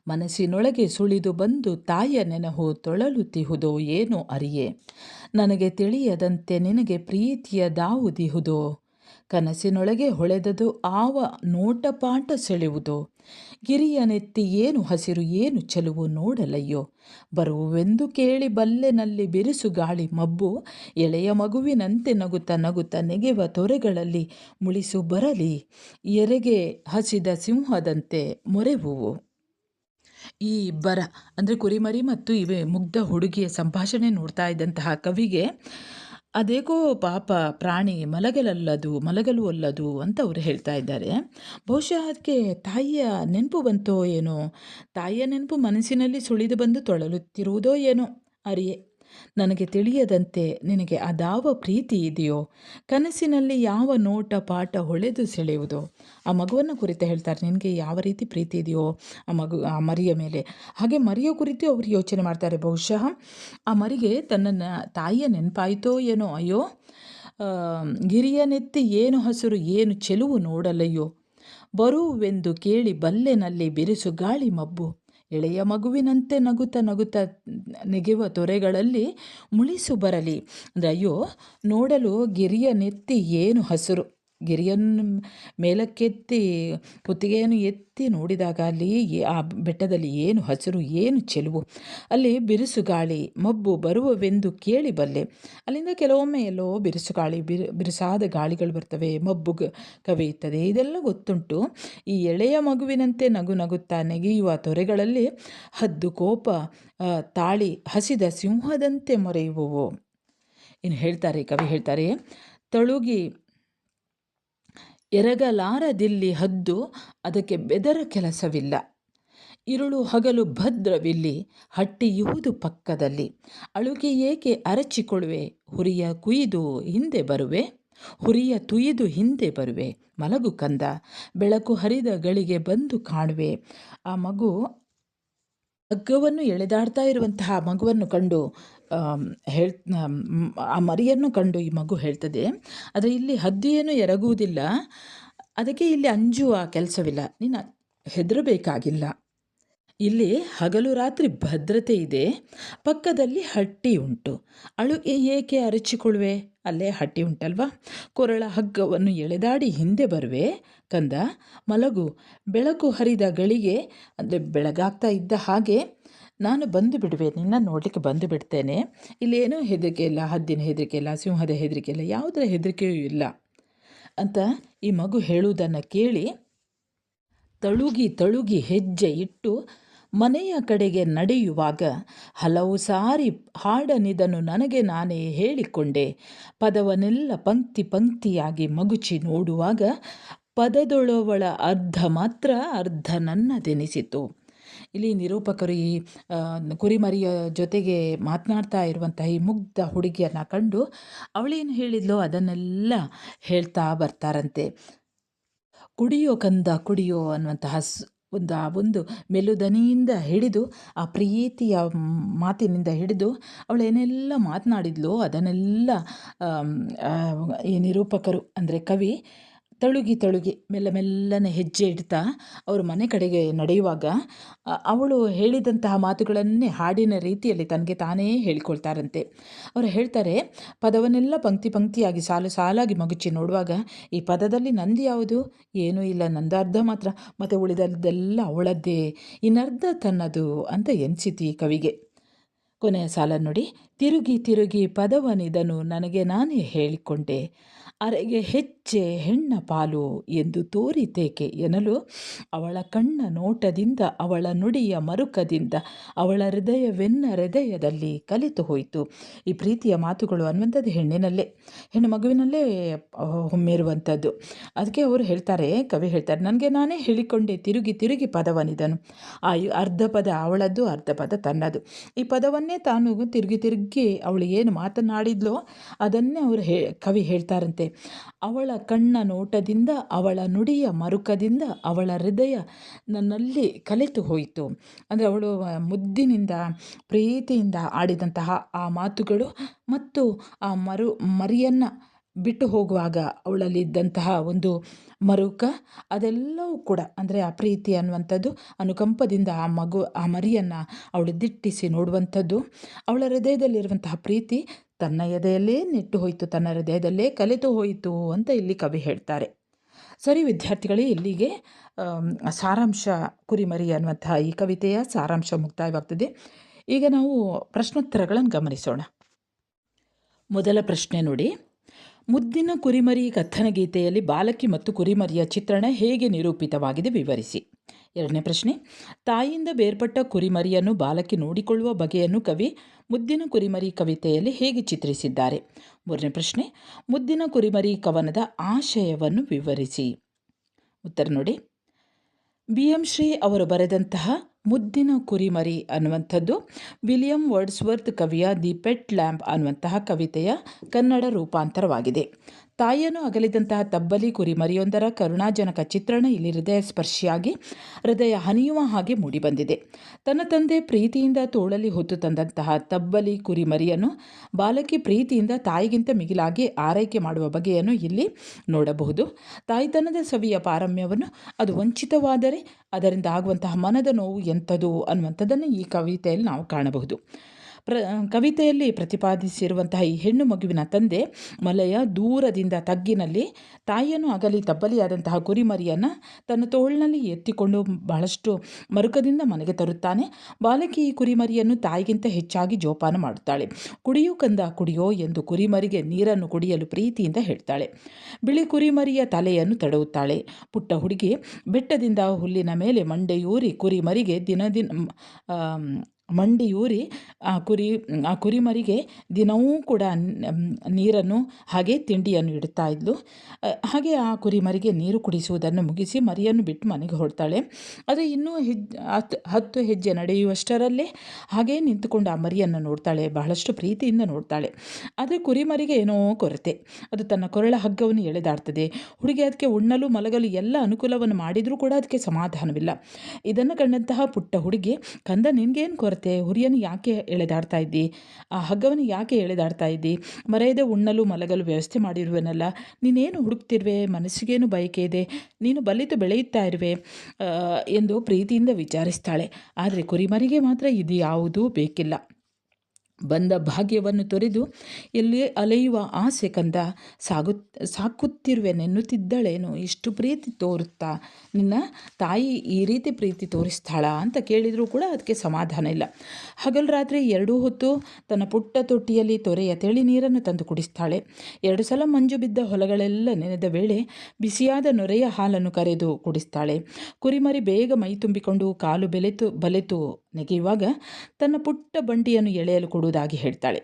ಮನಸ್ಸಿನೊಳಗೆ ಸುಳಿದು ಬಂದು ತಾಯಿಯ ನೆನಹು ತೊಳಲುತ್ತಿಹುದೋ ಏನೋ ಅರಿಯೇ. ನನಗೆ ತಿಳಿಯದಂತೆ ನಿನಗೆ ಪ್ರೀತಿಯ ದಾವುದಿಹುದೋ, ಕನಸಿನೊಳಗೆ ಹೊಳೆದದು ಆವ ನೋಟಪಾಟ ಸೆಳೆವುದೋ. ಗಿರಿಯ ನೆತ್ತಿ ಏನು ಹಸಿರು ಏನು ಚೆಲುವು ನೋಡಲಯ್ಯೋ, ಬರುವೆಂದು ಕೇಳಿ ಬಲ್ಲೆನಲ್ಲಿ ಬಿರುಸು ಗಾಳಿ ಮಬ್ಬು, ಎಳೆಯ ಮಗುವಿನಂತೆ ನಗುತ್ತ ನೆಗೆವ ತೊರೆಗಳಲ್ಲಿ ಮುಳಿಸು ಬರಲಿ, ಎರೆಗೆ ಹಸಿದ ಸಿಂಹದಂತೆ ಮೊರೆವುವು. ಈ ಇಬ್ಬರ ಅಂದರೆ ಕುರಿಮರಿ ಮತ್ತು ಇವೆ ಮುಗ್ಧ ಹುಡುಗಿಯ ಸಂಭಾಷಣೆ ನೋಡ್ತಾ ಇದ್ದಂತಹ ಕವಿಗೆ ಅದೇಕೋ ಪಾಪ ಪ್ರಾಣಿ ಮಲಗಲು ಒಲ್ಲದು ಅಂತ ಅವರು ಹೇಳ್ತಾ ಇದ್ದಾರೆ. ಬಹುಶಃ ಅದಕ್ಕೆ ತಾಯಿಯ ನೆನಪು ಬಂತೋ ಏನೋ, ತಾಯಿಯ ನೆನಪು ಮನಸ್ಸಿನಲ್ಲಿ ಸುಳಿದು ಬಂದು ತೊಳಲುತ್ತಿರುವುದೋ ಏನೋ ಅರಿಯೇ. ನನಗೆ ತಿಳಿಯದಂತೆ ನಿನಗೆ ಅದಾವ ಪ್ರೀತಿ ಇದೆಯೋ? ಕನಸಿನಲ್ಲಿ ಯಾವ ನೋಟ ಪಾಠ ಹೊಳೆದು ಸೆಳೆಯುವುದೋ? ಆ ಮಗುವನ್ನು ಕುರಿತು ಹೇಳ್ತಾರೆ, ನಿನಗೆ ಯಾವ ರೀತಿ ಪ್ರೀತಿ ಇದೆಯೋ ಆ ಮರಿಯ ಮೇಲೆ. ಹಾಗೆ ಮರಿಯ ಕುರಿತು ಅವರು ಯೋಚನೆ ಮಾಡ್ತಾರೆ. ಬಹುಶಃ ಆ ಮರಿಗೆ ತನ್ನ ತಾಯಿಯ ನೆನಪಾಯಿತೋ ಏನೋ. ಅಯ್ಯೋ, ಗಿರಿಯನೆತ್ತಿ ಏನು ಹಸಿರು ಏನು ಚೆಲುವು ನೋಡಲಯ್ಯೋ, ಬರುವೆಂದು ಕೇಳಿ ಬಲ್ಲೆನಲ್ಲಿ ಬಿರುಸು ಗಾಳಿ ಮಬ್ಬು, ಎಳೆಯ ಮಗುವಿನಂತೆ ನಗುತ್ತ ನಗುತ್ತ ನೆಗೆವ ತೊರೆಗಳಲ್ಲಿ ಮುಳಿಸು ಬರಲಿ. ಅಂದರೆ ಅಯ್ಯೋ, ನೋಡಲು ಗಿರಿಯ ನೆತ್ತಿ ಏನು ಹಸಿರು, ಗಿರಿಯನ್ನು ಮೇಲಕ್ಕೆತ್ತಿ ಕುತ್ತಿಗೆಯನ್ನು ಎತ್ತಿ ನೋಡಿದಾಗ ಅಲ್ಲಿ ಆ ಬೆಟ್ಟದಲ್ಲಿ ಏನು ಹಸಿರು ಏನು ಚೆಲುವು, ಅಲ್ಲಿ ಬಿರುಸು ಗಾಳಿ ಮಬ್ಬು ಬರುವವೆಂದು ಕೇಳಿಬಲ್ಲೆ. ಅಲ್ಲಿಂದ ಕೆಲವೊಮ್ಮೆ ಎಲ್ಲೋ ಬಿರುಸು ಗಾಳಿ ಬಿರುಸಾದ ಗಾಳಿಗಳು ಬರ್ತವೆ, ಮಬ್ಬು ಕವಿಯುತ್ತದೆ, ಇದೆಲ್ಲ ಗೊತ್ತುಂಟು. ಈ ಎಳೆಯ ಮಗುವಿನಂತೆ ನಗು ನಗುತ್ತಾ ನೆಗೆಯುವ ತೊರೆಗಳಲ್ಲಿ ಹದ್ದು ಕೋಪ ತಾಳಿ ಹಸಿದ ಸಿಂಹದಂತೆ ಮೊರೆಯುವವು. ಇನ್ನು ಹೇಳ್ತಾರೆ, ಕವಿ ಹೇಳ್ತಾರೆ, ತಳುಗಿ ಎರಗಲಾರದಿಲ್ಲಿ ಹದ್ದು ಅದಕ್ಕೆ ಬೆದರ ಕೆಲಸವಿಲ್ಲ, ಇರುಳು ಹಗಲು ಭದ್ರವಿಲ್ಲಿ ಹಟ್ಟಿಯುವುದು ಪಕ್ಕದಲ್ಲಿ, ಅಳುಗೆ ಏಕೆ ಅರಚಿಕೊಳ್ಳುವೆ, ಹುರಿಯ ತುಯಿದು ಹಿಂದೆ ಬರುವೆ, ಮಲಗು ಕಂದ, ಬೆಳಕು ಹರಿದ ಗಳಿಗೆ ಬಂದು ಕಾಣುವೆ. ಆ ಮಗು ಹಗ್ಗವನ್ನು ಎಳೆದಾಡ್ತಾ ಇರುವಂತಹ ಮಗುವನ್ನು ಕಂಡು ಆ ಮರಿಯನ್ನು ಕಂಡು ಈ ಮಗು ಹೇಳ್ತದೆ, ಆದರೆ ಇಲ್ಲಿ ಹದ್ದು ಏನು ಎರಗುವುದಿಲ್ಲ, ಅದಕ್ಕೆ ಇಲ್ಲಿ ಅಂಜುವ ಕೆಲಸವಿಲ್ಲ, ನೀನು ಹೆದರಬೇಕಾಗಿಲ್ಲ, ಇಲ್ಲಿ ಹಗಲು ರಾತ್ರಿ ಭದ್ರತೆ ಇದೆ, ಪಕ್ಕದಲ್ಲಿ ಹಟ್ಟಿ ಉಂಟು, ಅಳುಗೆ ಏಕೆ ಅರಚಿಕೊಳ್ಳುವೆ, ಅಲ್ಲೇ ಹಟ್ಟಿ ಉಂಟಲ್ವಾ, ಕೊರಳ ಹಗ್ಗವನ್ನು ಎಳೆದಾಡಿ ಹಿಂದೆ ಬರುವೆ ಕಂದ, ಮಲಗು, ಬೆಳಕು ಹರಿದ ಗಳಿಗೆ, ಅಂದರೆ ಬೆಳಗಾಗ್ತಾ ಇದ್ದ ಹಾಗೆ ನಾನು ಬಂದು ಬಿಡುವೆ, ನಿನ್ನ ನೋಡಲಿಕ್ಕೆ ಬಂದು ಬಿಡ್ತೇನೆ, ಇಲ್ಲೇನೂ ಹೆದರಿಕೆ ಇಲ್ಲ, ಹದ್ದಿನ ಹೆದರಿಕೆ ಇಲ್ಲ, ಸಿಂಹದ ಹೆದರಿಕೆ ಇಲ್ಲ, ಯಾವುದರ ಹೆದರಿಕೆಯೂ ಇಲ್ಲ ಅಂತ ಈ ಮಗು ಹೇಳುವುದನ್ನು ಕೇಳಿ ತಳುಗಿ ಹೆಜ್ಜೆ ಇಟ್ಟು ಮನೆಯ ಕಡೆಗೆ ನಡೆಯುವಾಗ ಹಲವು ಸಾರಿ ಹಾಡನಿದನು ನನಗೆ ನಾನೇ ಹೇಳಿಕೊಂಡೆ, ಪದವನ್ನೆಲ್ಲ ಪಂಕ್ತಿ ಪಂಕ್ತಿಯಾಗಿ ಮಗುಚಿ ನೋಡುವಾಗ ಪದದೊಳವಳ ಅರ್ಧ ಮಾತ್ರ ಅರ್ಧ ನನ್ನದೆನಿಸಿತು. ಇಲ್ಲಿ ನಿರೂಪಕರು ಈ ಕುರಿಮರಿಯ ಜೊತೆಗೆ ಮಾತನಾಡ್ತಾ ಇರುವಂತಹ ಈ ಮುಗ್ಧ ಹುಡುಗಿಯನ್ನು ಕಂಡು ಅವಳೇನು ಹೇಳಿದ್ಲೋ ಅದನ್ನೆಲ್ಲ ಹೇಳ್ತಾ ಬರ್ತಾರಂತೆ. ಕುಡಿಯೋ ಕಂದ ಕುಡಿಯೋ ಅನ್ನುವಂತಹ ಒಂದು ಮೆಲುದನಿಯಿಂದ ಹಿಡಿದು ಆ ಪ್ರೀತಿಯ ಮಾತಿನಿಂದ ಹಿಡಿದು ಅವಳೇನೆಲ್ಲ ಮಾತನಾಡಿದ್ಲೋ ಅದನ್ನೆಲ್ಲ ಈ ನಿರೂಪಕರು ಅಂದರೆ ಕವಿ ತಳುಗಿ ಮೆಲ್ಲನೆ ಹೆಜ್ಜೆ ಇಡ್ತಾ ಅವರು ಮನೆ ಕಡೆಗೆ ನಡೆಯುವಾಗ ಅವಳು ಹೇಳಿದಂತಹ ಮಾತುಗಳನ್ನೇ ಹಾಡಿನ ರೀತಿಯಲ್ಲಿ ತನಗೆ ತಾನೇ ಹೇಳಿಕೊಳ್ತಾರಂತೆ. ಅವರು ಹೇಳ್ತಾರೆ, ಪದವನ್ನೆಲ್ಲ ಪಂಕ್ತಿ ಪಂಕ್ತಿಯಾಗಿ ಸಾಲು ಸಾಲಾಗಿ ಮಗುಚಿ ನೋಡುವಾಗ ಈ ಪದದಲ್ಲಿ ನಂದು ಯಾವುದು, ಏನೂ ಇಲ್ಲ, ನಂದು ಅರ್ಧ ಮಾತ್ರ, ಮತ್ತು ಉಳಿದದ್ದೆಲ್ಲ ಅವಳದ್ದೇ, ಇನ್ನರ್ಧ ತನ್ನದು ಅಂತ ಎನಿಸಿತು ಈ ಕವಿಗೆ. ಕೊನೆಯ ಸಾಲ ನೋಡಿ, ತಿರುಗಿ ಪದವನಿದನು ನನಗೆ ನಾನೇ ಹೇಳಿಕೊಂಡೆ, ಅರೆಗೆ ಹೆಚ್ಚೆ ಹೆಣ್ಣ ಪಾಲು ಎಂದು ತೋರಿತೇಕೆ ಎನ್ನಲು, ಅವಳ ಕಣ್ಣ ನೋಟದಿಂದ ಅವಳ ನುಡಿಯ ಮರುಕದಿಂದ ಅವಳ ಹೃದಯದಲ್ಲಿ ಕಲಿತು ಹೋಯಿತು. ಈ ಪ್ರೀತಿಯ ಮಾತುಗಳು ಅನ್ನುವಂಥದ್ದು ಹೆಣ್ಣು ಮಗುವಿನಲ್ಲೇ ಹೊಮ್ಮಿರುವಂಥದ್ದು. ಅದಕ್ಕೆ ಅವರು ಹೇಳ್ತಾರೆ, ಕವಿ ಹೇಳ್ತಾರೆ, ನನಗೆ ನಾನೇ ಹೇಳಿಕೊಂಡೆ ತಿರುಗಿ ಪದವನಿದನು. ಆ ಅರ್ಧ ಪದ ಅವಳದ್ದು, ಅರ್ಧ ಪದ ತನ್ನದು. ಈ ಪದವನ್ನೇ ತಾನು ತಿರುಗಿ ಅವಳು ಏನು ಮಾತನಾಡಿದ್ಲೋ ಅದನ್ನೇ ಅವರು ಕವಿ ಹೇಳ್ತಾರಂತೆ. ಅವಳ ಕಣ್ಣ ನೋಟದಿಂದ ಅವಳ ನುಡಿಯ ಮರುಕದಿಂದ ಅವಳ ಹೃದಯ ನನ್ನಲ್ಲಿ ಕಲಿತು ಹೋಯಿತು. ಅಂದರೆ ಅವಳು ಮುದ್ದಿನಿಂದ ಪ್ರೀತಿಯಿಂದ ಆಡಿದಂತಹ ಆ ಮಾತುಗಳು ಮತ್ತು ಆ ಮರಿಯನ್ನು ಬಿಟ್ಟು ಹೋಗುವಾಗ ಅವಳಲ್ಲಿದ್ದಂತಹ ಒಂದು ಮರುಕ, ಅದೆಲ್ಲವೂ ಕೂಡ ಅಂದರೆ ಆ ಪ್ರೀತಿ ಅನ್ನುವಂಥದ್ದು, ಅನುಕಂಪದಿಂದ ಆ ಮರಿಯನ್ನು ಅವಳು ದಿಟ್ಟಿಸಿ ನೋಡುವಂಥದ್ದು, ಅವಳ ಹೃದಯದಲ್ಲಿರುವಂತಹ ಪ್ರೀತಿ ತನ್ನ ಎದೆಯಲ್ಲೇ ನೆಟ್ಟು ಹೋಯಿತು, ತನ್ನ ಹೃದಯದಲ್ಲೇ ಕಲಿತು ಹೋಯಿತು ಅಂತ ಇಲ್ಲಿ ಕವಿ ಹೇಳ್ತಾರೆ. ಸರಿ ವಿದ್ಯಾರ್ಥಿಗಳೇ, ಇಲ್ಲಿಗೆ ಸಾರಾಂಶ ಕುರಿಮರಿ ಅನ್ನುವಂತಹ ಈ ಕವಿತೆಯ ಸಾರಾಂಶ ಮುಕ್ತಾಯವಾಗ್ತದೆ. ಈಗ ನಾವು ಪ್ರಶ್ನೋತ್ತರಗಳನ್ನು ಗಮನಿಸೋಣ. ಮೊದಲ ಪ್ರಶ್ನೆ ನೋಡಿ, ಮುದ್ದಿನ ಕುರಿಮರಿ ಕಥನ ಗೀತೆಯಲ್ಲಿ ಬಾಲಕಿ ಮತ್ತು ಕುರಿಮರಿಯ ಚಿತ್ರಣ ಹೇಗೆ ನಿರೂಪಿತವಾಗಿದೆ ವಿವರಿಸಿ. ಎರಡನೇ ಪ್ರಶ್ನೆ, ತಾಯಿಯಿಂದ ಬೇರ್ಪಟ್ಟ ಕುರಿಮರಿಯನ್ನು ಬಾಲಕಿ ನೋಡಿಕೊಳ್ಳುವ ಬಗೆಯನ್ನು ಕವಿ ಮುದ್ದಿನ ಕುರಿಮರಿ ಕವಿತೆಯಲ್ಲಿ ಹೇಗೆ ಚಿತ್ರಿಸಿದ್ದಾರೆ. ಮೂರನೇ ಪ್ರಶ್ನೆ, ಮುದ್ದಿನ ಕುರಿಮರಿ ಕವನದ ಆಶಯವನ್ನು ವಿವರಿಸಿ. ಉತ್ತರ ನೋಡಿ, ಬಿ.ಎಂ. ಶ್ರೀ ಅವರು ಬರೆದಂತಹ ಮುದ್ದಿನ ಕುರಿಮರಿ ಅನ್ನುವಂಥದ್ದು ವಿಲಿಯಂ ವರ್ಡ್ಸ್ವರ್ತ್ ಕವಿಯ ದಿ ಪೆಟ್ ಲ್ಯಾಂಪ್ ಅನ್ನುವಂತಹ ಕವಿತೆಯ ಕನ್ನಡ ರೂಪಾಂತರವಾಗಿದೆ. ತಾಯಿಯನ್ನು ಅಗಲಿದಂತಹ ತಬ್ಬಲಿ ಕುರಿಮರಿಯೊಂದರ ಕರುಣಾಜನಕ ಚಿತ್ರಣ ಇಲ್ಲಿ ಹೃದಯ ಸ್ಪರ್ಶಿಯಾಗಿ ಹೃದಯ ಹನಿಯುವ ಹಾಗೆ ಮೂಡಿಬಂದಿದೆ. ತನ್ನ ತಂದೆ ಪ್ರೀತಿಯಿಂದ ತೋಳಲ್ಲಿ ಹೊತ್ತು ತಂದಂತಹ ತಬ್ಬಲಿ ಕುರಿಮರಿಯನ್ನು ಬಾಲಕಿ ಪ್ರೀತಿಯಿಂದ ತಾಯಿಗಿಂತ ಮಿಗಿಲಾಗಿ ಆರೈಕೆ ಮಾಡುವ ಬಗೆಯನ್ನು ಇಲ್ಲಿ ನೋಡಬಹುದು. ತಾಯ್ತನದ ಸವಿಯ ಪಾರಮ್ಯವನ್ನು ಅದು ವಂಚಿತವಾದರೆ ಅದರಿಂದ ಆಗುವಂತಹ ಮನದ ನೋವು ಎಂಥದು ಅನ್ನುವಂಥದ್ದನ್ನು ಈ ಕವಿತೆಯಲ್ಲಿ ನಾವು ಕಾಣಬಹುದು. ಕವಿತೆಯಲ್ಲಿ ಪ್ರತಿಪಾದಿಸಿರುವಂತಹ ಈ ಹೆಣ್ಣು ಮಗುವಿನ ತಂದೆ ಮಲೆಯ ದೂರದಿಂದ ತಗ್ಗಿನಲ್ಲಿ ತಾಯಿಯನ್ನು ಅಗಲಿ ತಬ್ಬಲಿಯಾದಂತಹ ಕುರಿಮರಿಯನ್ನು ತನ್ನ ತೋಳಿನಲ್ಲಿ ಎತ್ತಿಕೊಂಡು ಬಹಳಷ್ಟು ಮರುಕದಿಂದ ಮನೆಗೆ ತರುತ್ತಾನೆ. ಬಾಲಕಿ ಈ ಕುರಿಮರಿಯನ್ನು ತಾಯಿಗಿಂತ ಹೆಚ್ಚಾಗಿ ಜೋಪಾನ ಮಾಡುತ್ತಾಳೆ. ಕುಡಿಯೋ ಕಂದ ಕುಡಿಯೋ ಎಂದು ಕುರಿಮರಿಗೆ ನೀರನ್ನು ಕುಡಿಯಲು ಪ್ರೀತಿಯಿಂದ ಹೇಳ್ತಾಳೆ. ಬಿಳಿ ಕುರಿಮರಿಯ ತಲೆಯನ್ನು ತಡವುತ್ತಾಳೆ. ಪುಟ್ಟ ಹುಡುಗಿ ಬೆಟ್ಟದಿಂದ ಹುಲ್ಲಿನ ಮೇಲೆ ಮಂಡೆಯೂರಿ ಕುರಿಮರಿಗೆ ಮಂಡಿಯೂರಿ ಆ ಕುರಿಮರಿಗೆ ದಿನವೂ ಕೂಡ ನೀರನ್ನು ಹಾಗೆ ತಿಂಡಿಯನ್ನು ಇಡ್ತಾ ಇದ್ಲು. ಹಾಗೆ ಆ ಕುರಿಮರಿಗೆ ನೀರು ಕುಡಿಸುವುದನ್ನು ಮುಗಿಸಿ ಮರಿಯನ್ನು ಬಿಟ್ಟು ಮನೆಗೆ ಹೊರಡ್ತಾಳೆ. ಅದು ಇನ್ನೂ 10 ಹೆಜ್ಜೆ ನಡೆಯುವಷ್ಟರಲ್ಲೇ ಹಾಗೇ ನಿಂತುಕೊಂಡು ಆ ಮರಿಯನ್ನು ನೋಡ್ತಾಳೆ. ಬಹಳಷ್ಟು ಪ್ರೀತಿಯಿಂದ ನೋಡ್ತಾಳೆ. ಆದರೆ ಕುರಿಮರಿಗೆ ಏನೋ ಕೊರತೆ. ಅದು ತನ್ನ ಕೊರಳ ಹಗ್ಗವನ್ನು ಎಳೆದಾಡ್ತದೆ. ಹುಡುಗಿ ಅದಕ್ಕೆ ಉಣ್ಣಲು ಮಲಗಲು ಎಲ್ಲ ಅನುಕೂಲವನ್ನು ಮಾಡಿದರೂ ಕೂಡ ಅದಕ್ಕೆ ಸಮಾಧಾನವಿಲ್ಲ. ಇದನ್ನು ಕಂಡಂತಹ ಪುಟ್ಟ ಹುಡುಗಿ, ಕಂದ ನಿನಗೇನು ಕೊರತೆ? ಹುರಿಯನ್ನು ಯಾಕೆ ಎಳೆದಾಡ್ತಾ ಇದ್ದಿ? ಆ ಹಗ್ಗವನ್ನು ಯಾಕೆ ಎಳೆದಾಡ್ತಾ ಇದ್ದಿ? ಮರೆಯದೆ ಉಣ್ಣಲು ಮಲಗಲು ವ್ಯವಸ್ಥೆ ಮಾಡಿರುವೆನಲ್ಲ, ನೀನೇನು ಹುಡುಕ್ತಿರುವೆ? ಮನಸ್ಸಿಗೇನು ಬಯಕೆ ಇದೆ? ನೀನು ಬಲಿತು ಬೆಳೆಯುತ್ತಾ ಇರುವೆ ಎಂದು ಪ್ರೀತಿಯಿಂದ ವಿಚಾರಿಸ್ತಾಳೆ. ಆದರೆ ಕುರಿಮರಿಗೆ ಮಾತ್ರ ಇದು ಯಾವುದೂ ಬೇಕಿಲ್ಲ. ಬಂದ ಭಾಗ್ಯವನ್ನು ತೊರೆದು ಎಲ್ಲಿ ಅಲೆಯುವ ಆಸೆ ಕಂದ ಸಾಕುತ್ತಿರುವೆನೆನ್ನುತ್ತಿದ್ದಳೇನು? ಇಷ್ಟು ಪ್ರೀತಿ ತೋರುತ್ತಾ ನಿನ್ನ ತಾಯಿ ಈ ರೀತಿ ಪ್ರೀತಿ ತೋರಿಸ್ತಾಳ ಅಂತ ಕೇಳಿದರೂ ಕೂಡ ಅದಕ್ಕೆ ಸಮಾಧಾನ ಇಲ್ಲ. ಹಗಲು ರಾತ್ರಿ 2 ಹೊತ್ತು ತನ್ನ ಪುಟ್ಟ ತೊಟ್ಟಿಯಲ್ಲಿ ತೊರೆಯ ತೆಳಿ ನೀರನ್ನು ತಂದು ಕುಡಿಸ್ತಾಳೆ. 2 ಸಲ ಮಂಜು ಬಿದ್ದ ಹೊಲಗಳೆಲ್ಲ ನೆನೆದ ವೇಳೆ ಬಿಸಿಯಾದ ನೊರೆಯ ಹಾಲನ್ನು ಕರೆದು ಕುಡಿಸ್ತಾಳೆ. ಕುರಿಮರಿ ಬೇಗ ಮೈ ತುಂಬಿಕೊಂಡು ಕಾಲು ಬಲೆತು ನೆಗೆಯುವಾಗ ತನ್ನ ಪುಟ್ಟ ಬಂಡಿಯನ್ನು ಎಳೆಯಲು ಕೊಡುವುದಾಗಿ ಹೇಳ್ತಾಳೆ.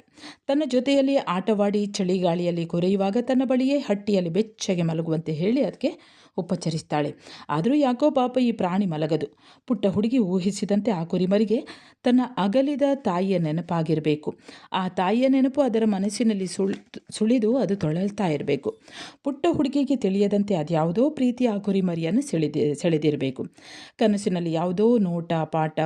ತನ್ನ ಜೊತೆಯಲ್ಲಿ ಆಟವಾಡಿ ಚಳಿಗಾಳಿಯಲ್ಲಿ ಕೊರೆಯುವಾಗ ತನ್ನ ಬಳಿಯೇ ಹಟ್ಟಿಯಲ್ಲಿ ಬೆಚ್ಚಗೆ ಮಲಗುವಂತೆ ಹೇಳಿ ಅದಕ್ಕೆ ಉಪಚರಿಸ್ತಾಳೆ. ಆದರೂ ಯಾಕೋ ಪಾಪ ಈ ಪ್ರಾಣಿ ಮಲಗದು. ಪುಟ್ಟ ಹುಡುಗಿ ಊಹಿಸಿದಂತೆ ಆ ಕುರಿಮರಿಗೆ ತನ್ನ ಅಗಲಿದ ತಾಯಿಯ ನೆನಪಾಗಿರಬೇಕು. ಆ ತಾಯಿಯ ನೆನಪು ಅದರ ಮನಸ್ಸಿನಲ್ಲಿ ಸುಳಿದು ಅದು ತೊಳಲ್ತಾ ಇರಬೇಕು. ಪುಟ್ಟ ಹುಡುಗಿಗೆ ತಿಳಿಯದಂತೆ ಅದ್ಯಾವುದೋ ಪ್ರೀತಿ ಆ ಕುರಿಮರಿಯನ್ನು ಸೆಳೆದಿರಬೇಕು. ಕನಸಿನಲ್ಲಿ ಯಾವುದೋ ನೋಟ ಪಾಠ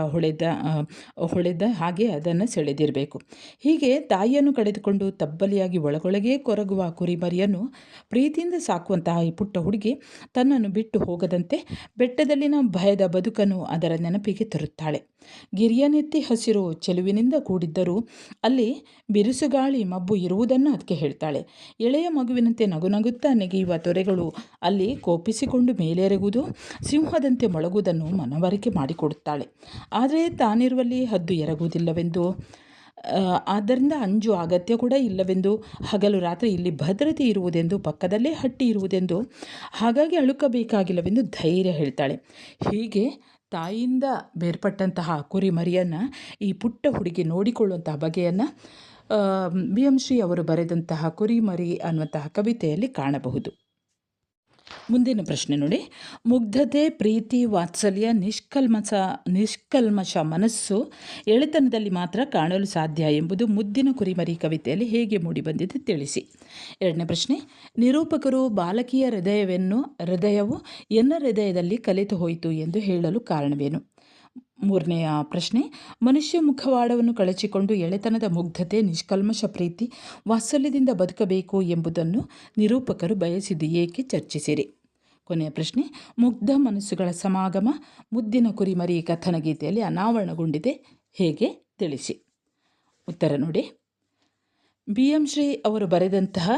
ಹೊಳೆದ ಹಾಗೆ ಅದನ್ನು ಸೆಳೆದಿರಬೇಕು. ಹೀಗೆ ತಾಯಿಯನ್ನು ಕಳೆದುಕೊಂಡು ತಬ್ಬಲಿಯಾಗಿ ಒಳಗೊಳಗೆ ಕೊರಗುವ ಕುರಿಮರಿಯನ್ನು ಪ್ರೀತಿಯಿಂದ ಸಾಕುವಂತಹ ಈ ಪುಟ್ಟ ಹುಡುಗಿ ತನ್ನನ್ನು ಬಿಟ್ಟು ಹೋಗದಂತೆ ಬೆಟ್ಟದಲ್ಲಿನ ಭಯದ ಬದುಕನ್ನು ಅದರ ನೆನಪಿಗೆ ತರುತ್ತಾಳೆ. ಗಿರಿಯನೆತ್ತಿ ಹಸಿರು ಚೆಲುವಿನಿಂದ ಕೂಡಿದ್ದರೂ ಅಲ್ಲಿ ಬಿರುಸುಗಾಳಿ ಮಬ್ಬು ಇರುವುದನ್ನು ಅದಕ್ಕೆ ಹೇಳ್ತಾಳೆ. ಎಳೆಯ ಮಗುವಿನಂತೆ ನಗುನಗುತ್ತಾ ನೆಗೆಯುವ ತೊರೆಗಳು ಅಲ್ಲಿ ಕೋಪಿಸಿಕೊಂಡು ಮೇಲೆರಗುವುದು, ಸಿಂಹದಂತೆ ಮೊಳಗುವುದನ್ನು ಮನವರಿಕೆ ಮಾಡಿಕೊಡುತ್ತಾಳೆ. ಆದರೆ ತಾನಿರುವಲ್ಲಿ ಹದ್ದು ಎರಗುವುದಿಲ್ಲವೆಂದು, ಆದ್ದರಿಂದ ಅಂಜು ಅಗತ್ಯ ಕೂಡ ಇಲ್ಲವೆಂದು, ಹಗಲು ರಾತ್ರಿ ಇಲ್ಲಿ ಭದ್ರತೆ ಇರುವುದೆಂದು, ಪಕ್ಕದಲ್ಲೇ ಹಟ್ಟಿ ಇರುವುದೆಂದು, ಹಾಗಾಗಿ ಅಳುಕಬೇಕಾಗಿಲ್ಲವೆಂದು ಧೈರ್ಯ ಹೇಳ್ತಾಳೆ. ಹೀಗೆ ತಾಯಿಯಿಂದ ಬೇರ್ಪಟ್ಟಂತಹ ಕುರಿಮರಿಯನ್ನು ಈ ಪುಟ್ಟ ಹುಡುಗಿ ನೋಡಿಕೊಳ್ಳುವಂತಹ ಬಗೆಯನ್ನು ಬಿ.ಎಂ. ಶ್ರೀ ಅವರು ಬರೆದಂತಹ ಕುರಿಮರಿ ಅನ್ನುವಂತಹ ಕವಿತೆಯಲ್ಲಿ ಕಾಣಬಹುದು. ಮುಂದಿನ ಪ್ರಶ್ನೆ ನೋಡಿ. ಮುಗ್ಧತೆ, ಪ್ರೀತಿ, ವಾತ್ಸಲ್ಯ, ನಿಷ್ಕಲ್ಮಶ ಮನಸ್ಸು ಎಳೆತನದಲ್ಲಿ ಮಾತ್ರ ಕಾಣಲು ಸಾಧ್ಯ ಎಂಬುದು ಮುದ್ದಿನ ಕುರಿಮರಿ ಕವಿತೆಯಲ್ಲಿ ಹೇಗೆ ಮೂಡಿಬಂದಿದೆ ತಿಳಿಸಿ. 2ನೇ ಪ್ರಶ್ನೆ. ನಿರೂಪಕರು ಬಾಲಕಿಯ ಹೃದಯವು ಎನ್ನ ಹೃದಯದಲ್ಲಿ ಕಲೆತು ಹೋಯಿತು ಎಂದು ಹೇಳಲು ಕಾರಣವೇನು? 3ನೆಯ ಪ್ರಶ್ನೆ. ಮನುಷ್ಯ ಮುಖವಾಡವನ್ನು ಕಳಚಿಕೊಂಡು ಎಳೆತನದ ಮುಗ್ಧತೆ, ನಿಷ್ಕಲ್ಮಶ ಪ್ರೀತಿ, ವಾತ್ಸಲ್ಯದಿಂದ ಬದುಕಬೇಕು ಎಂಬುದನ್ನು ನಿರೂಪಕರು ಬಯಸಿದ್ದು ಏಕೆ? ಚರ್ಚಿಸಿರಿ. ಕೊನೆಯ ಪ್ರಶ್ನೆ. ಮುಗ್ಧ ಮನಸ್ಸುಗಳ ಸಮಾಗಮ ಮುದ್ದಿನ ಕುರಿಮರಿ ಕಥನ ಗೀತೆಯಲ್ಲಿ ಅನಾವರಣಗೊಂಡಿದೆ, ಹೇಗೆ? ತಿಳಿಸಿ. ಉತ್ತರ ನೋಡಿ. ಬಿ.ಎಂ. ಶ್ರೀ ಅವರು ಬರೆದಂತಹ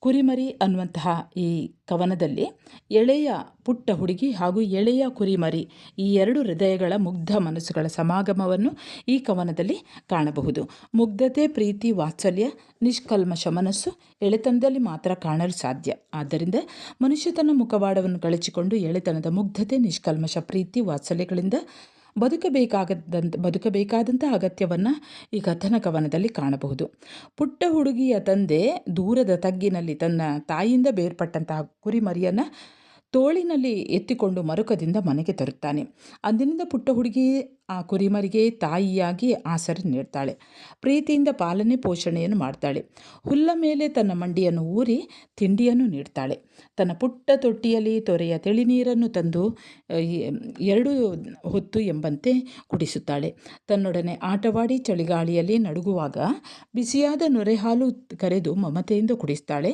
ಕುರಿಮರಿ ಅನ್ನುವಂತಹ ಈ ಕವನದಲ್ಲಿ ಎಳೆಯ ಪುಟ್ಟ ಹುಡುಗಿ ಹಾಗೂ ಎಳೆಯ ಕುರಿಮರಿ ಈ 2 ಹೃದಯಗಳ ಮುಗ್ಧ ಮನಸ್ಸುಗಳ ಸಮಾಗಮವನ್ನು ಈ ಕವನದಲ್ಲಿ ಕಾಣಬಹುದು. ಮುಗ್ಧತೆ, ಪ್ರೀತಿ, ವಾತ್ಸಲ್ಯ, ನಿಷ್ಕಲ್ಮಶ ಮನಸ್ಸು ಎಳೆತನದಲ್ಲಿ ಮಾತ್ರ ಕಾಣಲು ಸಾಧ್ಯ. ಆದ್ದರಿಂದ ಮನುಷ್ಯ ತನ್ನ ಮುಖವಾಡವನ್ನು ಕಳಚಿಕೊಂಡು ಎಳೆತನದ ಮುಗ್ಧತೆ, ನಿಷ್ಕಲ್ಮಶ ಪ್ರೀತಿ, ವಾತ್ಸಲ್ಯಗಳಿಂದ ಬದುಕಬೇಕಾದಂಥ ಅಗತ್ಯವನ್ನು ಈ ಕಥನ ಕವನದಲ್ಲಿ ಕಾಣಬಹುದು. ಪುಟ್ಟ ಹುಡುಗಿಯ ತಂದೆ ದೂರದ ತಗ್ಗಿನಲ್ಲಿ ತನ್ನ ತಾಯಿಯಿಂದ ಬೇರ್ಪಟ್ಟಂತಹ ಕುರಿಮರಿಯನ್ನು ತೋಳಿನಲ್ಲಿ ಎತ್ತಿಕೊಂಡು ಮರುಕದಿಂದ ಮನೆಗೆ ತರುತ್ತಾನೆ. ಅಂದಿನಿಂದ ಪುಟ್ಟ ಹುಡುಗಿ ಆ ಕುರಿಮರಿಗೆ ತಾಯಿಯಾಗಿ ಆಸರೆ ನೀಡ್ತಾಳೆ. ಪ್ರೀತಿಯಿಂದ ಪಾಲನೆ ಪೋಷಣೆಯನ್ನು ಮಾಡ್ತಾಳೆ. ಹುಲ್ಲ ಮೇಲೆ ತನ್ನ ಮಂಡಿಯನ್ನು ಊರಿ ತಿಂಡಿಯನ್ನು ನೀಡ್ತಾಳೆ. ತನ್ನ ಪುಟ್ಟ ತೊಟ್ಟಿಯಲ್ಲಿ ತೊರೆಯ ತಿಳಿನೀರನ್ನು ತಂದು 2 ಹೊತ್ತು ಎಂಬಂತೆ ಕುಡಿಸುತ್ತಾಳೆ. ತನ್ನೊಡನೆ ಆಟವಾಡಿ ಚಳಿಗಾಳಿಯಲ್ಲಿ ನಡುಗುವಾಗ ಬಿಸಿಯಾದ ನೊರೆಹಾಲು ಕರೆದು ಮಮತೆಯಿಂದ ಕುಡಿಸ್ತಾಳೆ.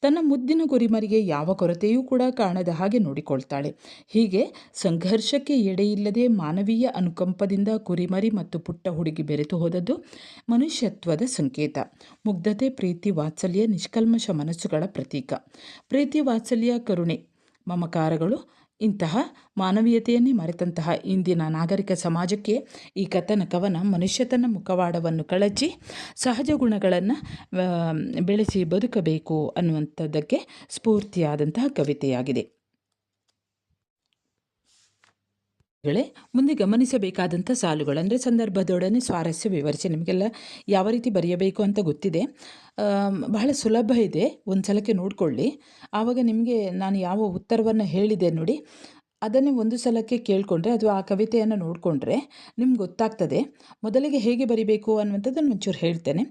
ತನ್ನ ಮುದ್ದಿನ ಕುರಿಮರಿಗೆ ಯಾವ ಕೊರತೆಯೂ ಕೂಡ ಕಾಣದ ಹಾಗೆ ನೋಡಿಕೊಳ್ತಾಳೆ. ಹೀಗೆ ಸಂಘರ್ಷಕ್ಕೆ ಎಡೆಯಿಲ್ಲದೆ ಮಾನವೀಯ ಅನುಕಂಪದಿಂದ ಕುರಿಮರಿ ಮತ್ತು ಪುಟ್ಟ ಹುಡುಗಿ ಬೆರೆತು ಹೋದದ್ದು ಮನುಷ್ಯತ್ವದ ಸಂಕೇತ. ಮುಗ್ಧತೆ, ಪ್ರೀತಿ, ವಾತ್ಸಲ್ಯ ನಿಷ್ಕಲ್ಮಶ ಮನಸ್ಸುಗಳ ಪ್ರತೀಕ. ಪ್ರೀತಿ, ವಾತ್ಸಲ್ಯ, ಕರುಣೆ, ಮಮಕಾರಗಳು ಇಂತಹ ಮಾನವೀಯತೆಯನ್ನೇ ಮರೆತಂತಹ ಇಂದಿನ ನಾಗರಿಕ ಸಮಾಜಕ್ಕೆ ಈ ಕವನ ಮನುಷ್ಯತನ ಮುಖವಾಡವನ್ನು ಕಳಚಿ ಸಹಜ ಗುಣಗಳನ್ನು ಬೆಳೆಸಿ ಬದುಕಬೇಕು ಅನ್ನುವಂಥದ್ದಕ್ಕೆ ಸ್ಫೂರ್ತಿಯಾದಂತಹ ಕವಿತೆಯಾಗಿದೆ. ಮುಂದೆ ಗಮನಿಸಬೇಕಾದಂಥ ಸಾಲುಗಳು ಅಂದರೆ ಸಂದರ್ಭದೊಡನೆ ಸ್ವಾರಸ್ಯ ವಿವರಿಸಿ. ನಿಮಗೆಲ್ಲ ಯಾವ ರೀತಿ ಬರೆಯಬೇಕು ಅಂತ ಗೊತ್ತಿದೆ, ಬಹಳ ಸುಲಭ ಇದೆ. ಒಂದು ಸಲಕ್ಕೆ ನೋಡಿಕೊಳ್ಳಿ. ಆವಾಗ ನಿಮಗೆ ನಾನು ಯಾವ ಉತ್ತರವನ್ನು ಹೇಳಿದೆ ನೋಡಿ ಅದನ್ನೇ ಒಂದು ಸಲಕ್ಕೆ ಕೇಳಿಕೊಂಡ್ರೆ ಅಥವಾ ಆ ಕವಿತೆಯನ್ನು ನೋಡಿಕೊಂಡ್ರೆ ನಿಮ್ಗೆ ಗೊತ್ತಾಗ್ತದೆ. ಮೊದಲಿಗೆ ಹೇಗೆ ಬರಿಬೇಕು ಅನ್ನುವಂಥದ್ದನ್ನು ಒಂಚೂರು ಹೇಳ್ತೇನೆ.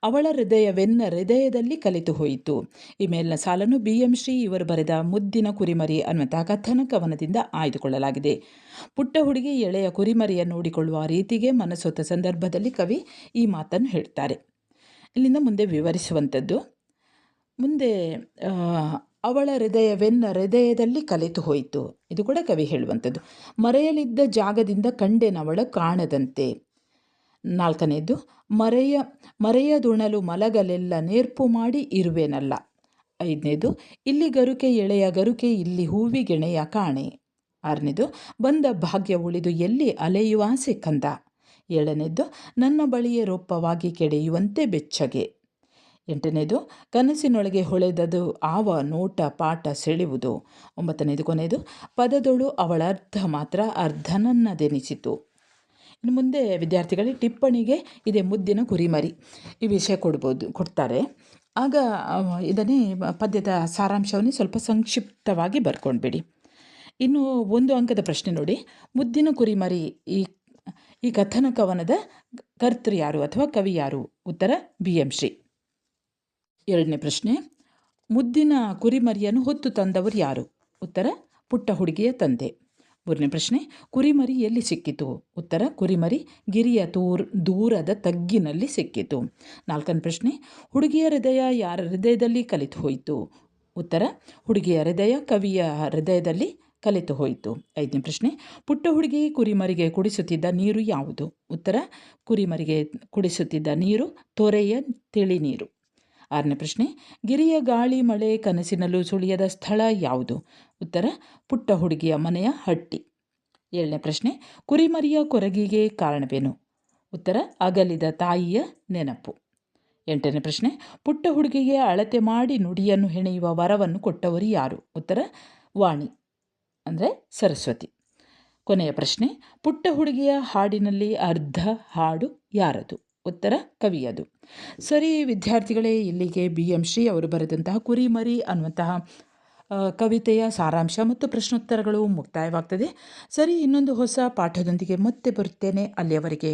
ಅವಳ ಹೃದಯದಲ್ಲಿ ಕಲಿತು ಹೋಯಿತು. ಈ ಮೇಲಿನ ಸಾಲನ್ನು BM ಶ್ರೀ ಇವರು ಬರೆದ ಮುದ್ದಿನ ಕುರಿಮರಿ ಅನ್ನುವಂತಹ ಕಥನ ಕವನದಿಂದ ಆಯ್ದುಕೊಳ್ಳಲಾಗಿದೆ. ಪುಟ್ಟ ಹುಡುಗಿ ಎಳೆಯ ಕುರಿಮರಿಯನ್ನು ನೋಡಿಕೊಳ್ಳುವ ರೀತಿಗೆ ಮನಸೊತ್ತ ಸಂದರ್ಭದಲ್ಲಿ ಕವಿ ಈ ಮಾತನ್ನು ಹೇಳ್ತಾರೆ. ಇಲ್ಲಿಂದ ಮುಂದೆ ವಿವರಿಸುವಂಥದ್ದು. ಮುಂದೆ ಅವಳ ಹೃದಯದಲ್ಲಿ ಕಲಿತು ಹೋಯಿತು. ಇದು ಕೂಡ ಕವಿ ಹೇಳುವಂಥದ್ದು. ಮರೆಯಲಿದ್ದ ಜಾಗದಿಂದ ಕಂಡೆನವಳ ಕಾಣದಂತೆ. 4ನೇದು ಮರೆಯದುಣಲು ಮಲಗಲೆಲ್ಲ ನೇರ್ಪು ಮಾಡಿ ಇರುವೆನಲ್ಲ. 5ನೇದು ಇಲ್ಲಿ ಗರುಕೆ ಎಳೆಯ ಗರುಕೆ ಇಲ್ಲಿ ಹೂವಿಗೆಣೆಯ ಕಾಣೆ. 6ನೇದು ಬಂದ ಭಾಗ್ಯ ಉಳಿದು ಎಲ್ಲಿ ಅಲೆಯುವಾಸೆ ಕಂದ. 7ನೇದು ನನ್ನ ಬಳಿಯೇ ರೊಪ್ಪವಾಗಿ ಕೆಡೆಯುವಂತೆ ಬೆಚ್ಚಗೆ. 8ನೇದು ಕನಸಿನೊಳಗೆ ಹೊಳೆದದು ಆವ ನೋಟ ಪಾಠ ಸೆಳೆಯುವುದು. 9ನೇದು ಕೊನೆಯದು ಪದದೊಳು ಅವಳ ಅರ್ಧ ಮಾತ್ರ ಅರ್ಧನನ್ನದೆನಿಸಿತು. ಇನ್ನು ಮುಂದೆ ವಿದ್ಯಾರ್ಥಿಗಳಿಗೆ ಟಿಪ್ಪಣಿಗೆ ಇದೆ ಮುದ್ದಿನ ಕುರಿಮರಿ ಈ ವಿಷಯ ಕೊಡ್ತಾರೆ. ಆಗ ಇದನ್ನೇ ಪದ್ಯದ ಸಾರಾಂಶವನ್ನೇ ಸ್ವಲ್ಪ ಸಂಕ್ಷಿಪ್ತವಾಗಿ ಬರ್ಕೊಂಡ್ಬಿಡಿ. ಇನ್ನು 1 ಅಂಕದ ಪ್ರಶ್ನೆ ನೋಡಿ. ಮುದ್ದಿನ ಕುರಿಮರಿ ಈ ಕಥನ ಕವನದ ಕರ್ತೃ ಯಾರು ಅಥವಾ ಕವಿ ಯಾರು? ಉತ್ತರ BM ಶ್ರೀ. 2ನೇ ಪ್ರಶ್ನೆ, ಮುದ್ದಿನ ಕುರಿಮರಿಯನ್ನು ಹೊತ್ತು ತಂದವರು ಯಾರು? ಉತ್ತರ ಪುಟ್ಟ ಹುಡುಗಿಯ ತಂದೆ. 3ನೇ ಪ್ರಶ್ನೆ, ಕುರಿಮರಿ ಎಲ್ಲಿ ಸಿಕ್ಕಿತು? ಉತ್ತರ ಕುರಿಮರಿ ಗಿರಿಯ ದೂರದ ತಗ್ಗಿನಲ್ಲಿ ಸಿಕ್ಕಿತು. 4ನೇ ಪ್ರಶ್ನೆ, ಹುಡುಗಿಯ ಹೃದಯ ಯಾರ ಹೃದಯದಲ್ಲಿ ಕಲಿತು ಹೋಯಿತು? ಉತ್ತರ ಹುಡುಗಿಯ ಹೃದಯ ಕವಿಯ ಹೃದಯದಲ್ಲಿ ಕಲಿತು ಹೋಯಿತು. 5ನೇ ಪ್ರಶ್ನೆ, ಪುಟ್ಟ ಹುಡುಗಿ ಕುರಿಮರಿಗೆ ಕುಡಿಸುತ್ತಿದ್ದ ನೀರು ಯಾವುದು? ಉತ್ತರ ಕುರಿಮರಿಗೆ ಕುಡಿಸುತ್ತಿದ್ದ ನೀರು ತೊರೆಯ ತಿಳಿನೀರು. 6ನೇ ಪ್ರಶ್ನೆ, ಗಿರಿಯ ಗಾಳಿ ಮಳೆ ಕನಸಿನಲ್ಲೂ ಸುಳಿಯದ ಸ್ಥಳ ಯಾವುದು? ಉತ್ತರ ಪುಟ್ಟ ಹುಡುಗಿಯ ಮನೆಯ ಹಟ್ಟಿ. 7ನೇ ಪ್ರಶ್ನೆ, ಕುರಿಮರಿಯ ಕೊರಗಿಗೆ ಕಾರಣವೇನು? ಉತ್ತರ ಅಗಲಿದ ತಾಯಿಯ ನೆನಪು. 8ನೇ ಪ್ರಶ್ನೆ, ಪುಟ್ಟ ಹುಡುಗಿಗೆ ಅಳತೆ ಮಾಡಿ ನುಡಿಯನ್ನು ಹೆಣೆಯುವ ವರವನ್ನು ಕೊಟ್ಟವರು ಯಾರು? ಉತ್ತರ ವಾಣಿ ಅಂದರೆ ಸರಸ್ವತಿ. ಕೊನೆಯ ಪ್ರಶ್ನೆ, ಪುಟ್ಟ ಹುಡುಗಿಯ ಹಾಡಿನಲ್ಲಿ ಅರ್ಧ ಹಾಡು ಯಾರದು? ಉತ್ತರ ಕವಿಯದು. ಸರಿ ವಿದ್ಯಾರ್ಥಿಗಳೇ, ಇಲ್ಲಿಗೆ BM ಶ್ರೀ ಅವರು ಬರೆದಂತಹ ಕುರಿಮರಿ ಅನ್ನುವಂತಹ ಕವಿತೆಯ ಸಾರಾಂಶ ಮತ್ತು ಪ್ರಶ್ನೋತ್ತರಗಳು ಮುಕ್ತಾಯವಾಗ್ತದೆ. ಸರಿ, ಇನ್ನೊಂದು ಹೊಸ ಪಾಠದೊಂದಿಗೆ ಮತ್ತೆ ಬರುತ್ತೇನೆ. ಅಲ್ಲಿಯವರೆಗೆ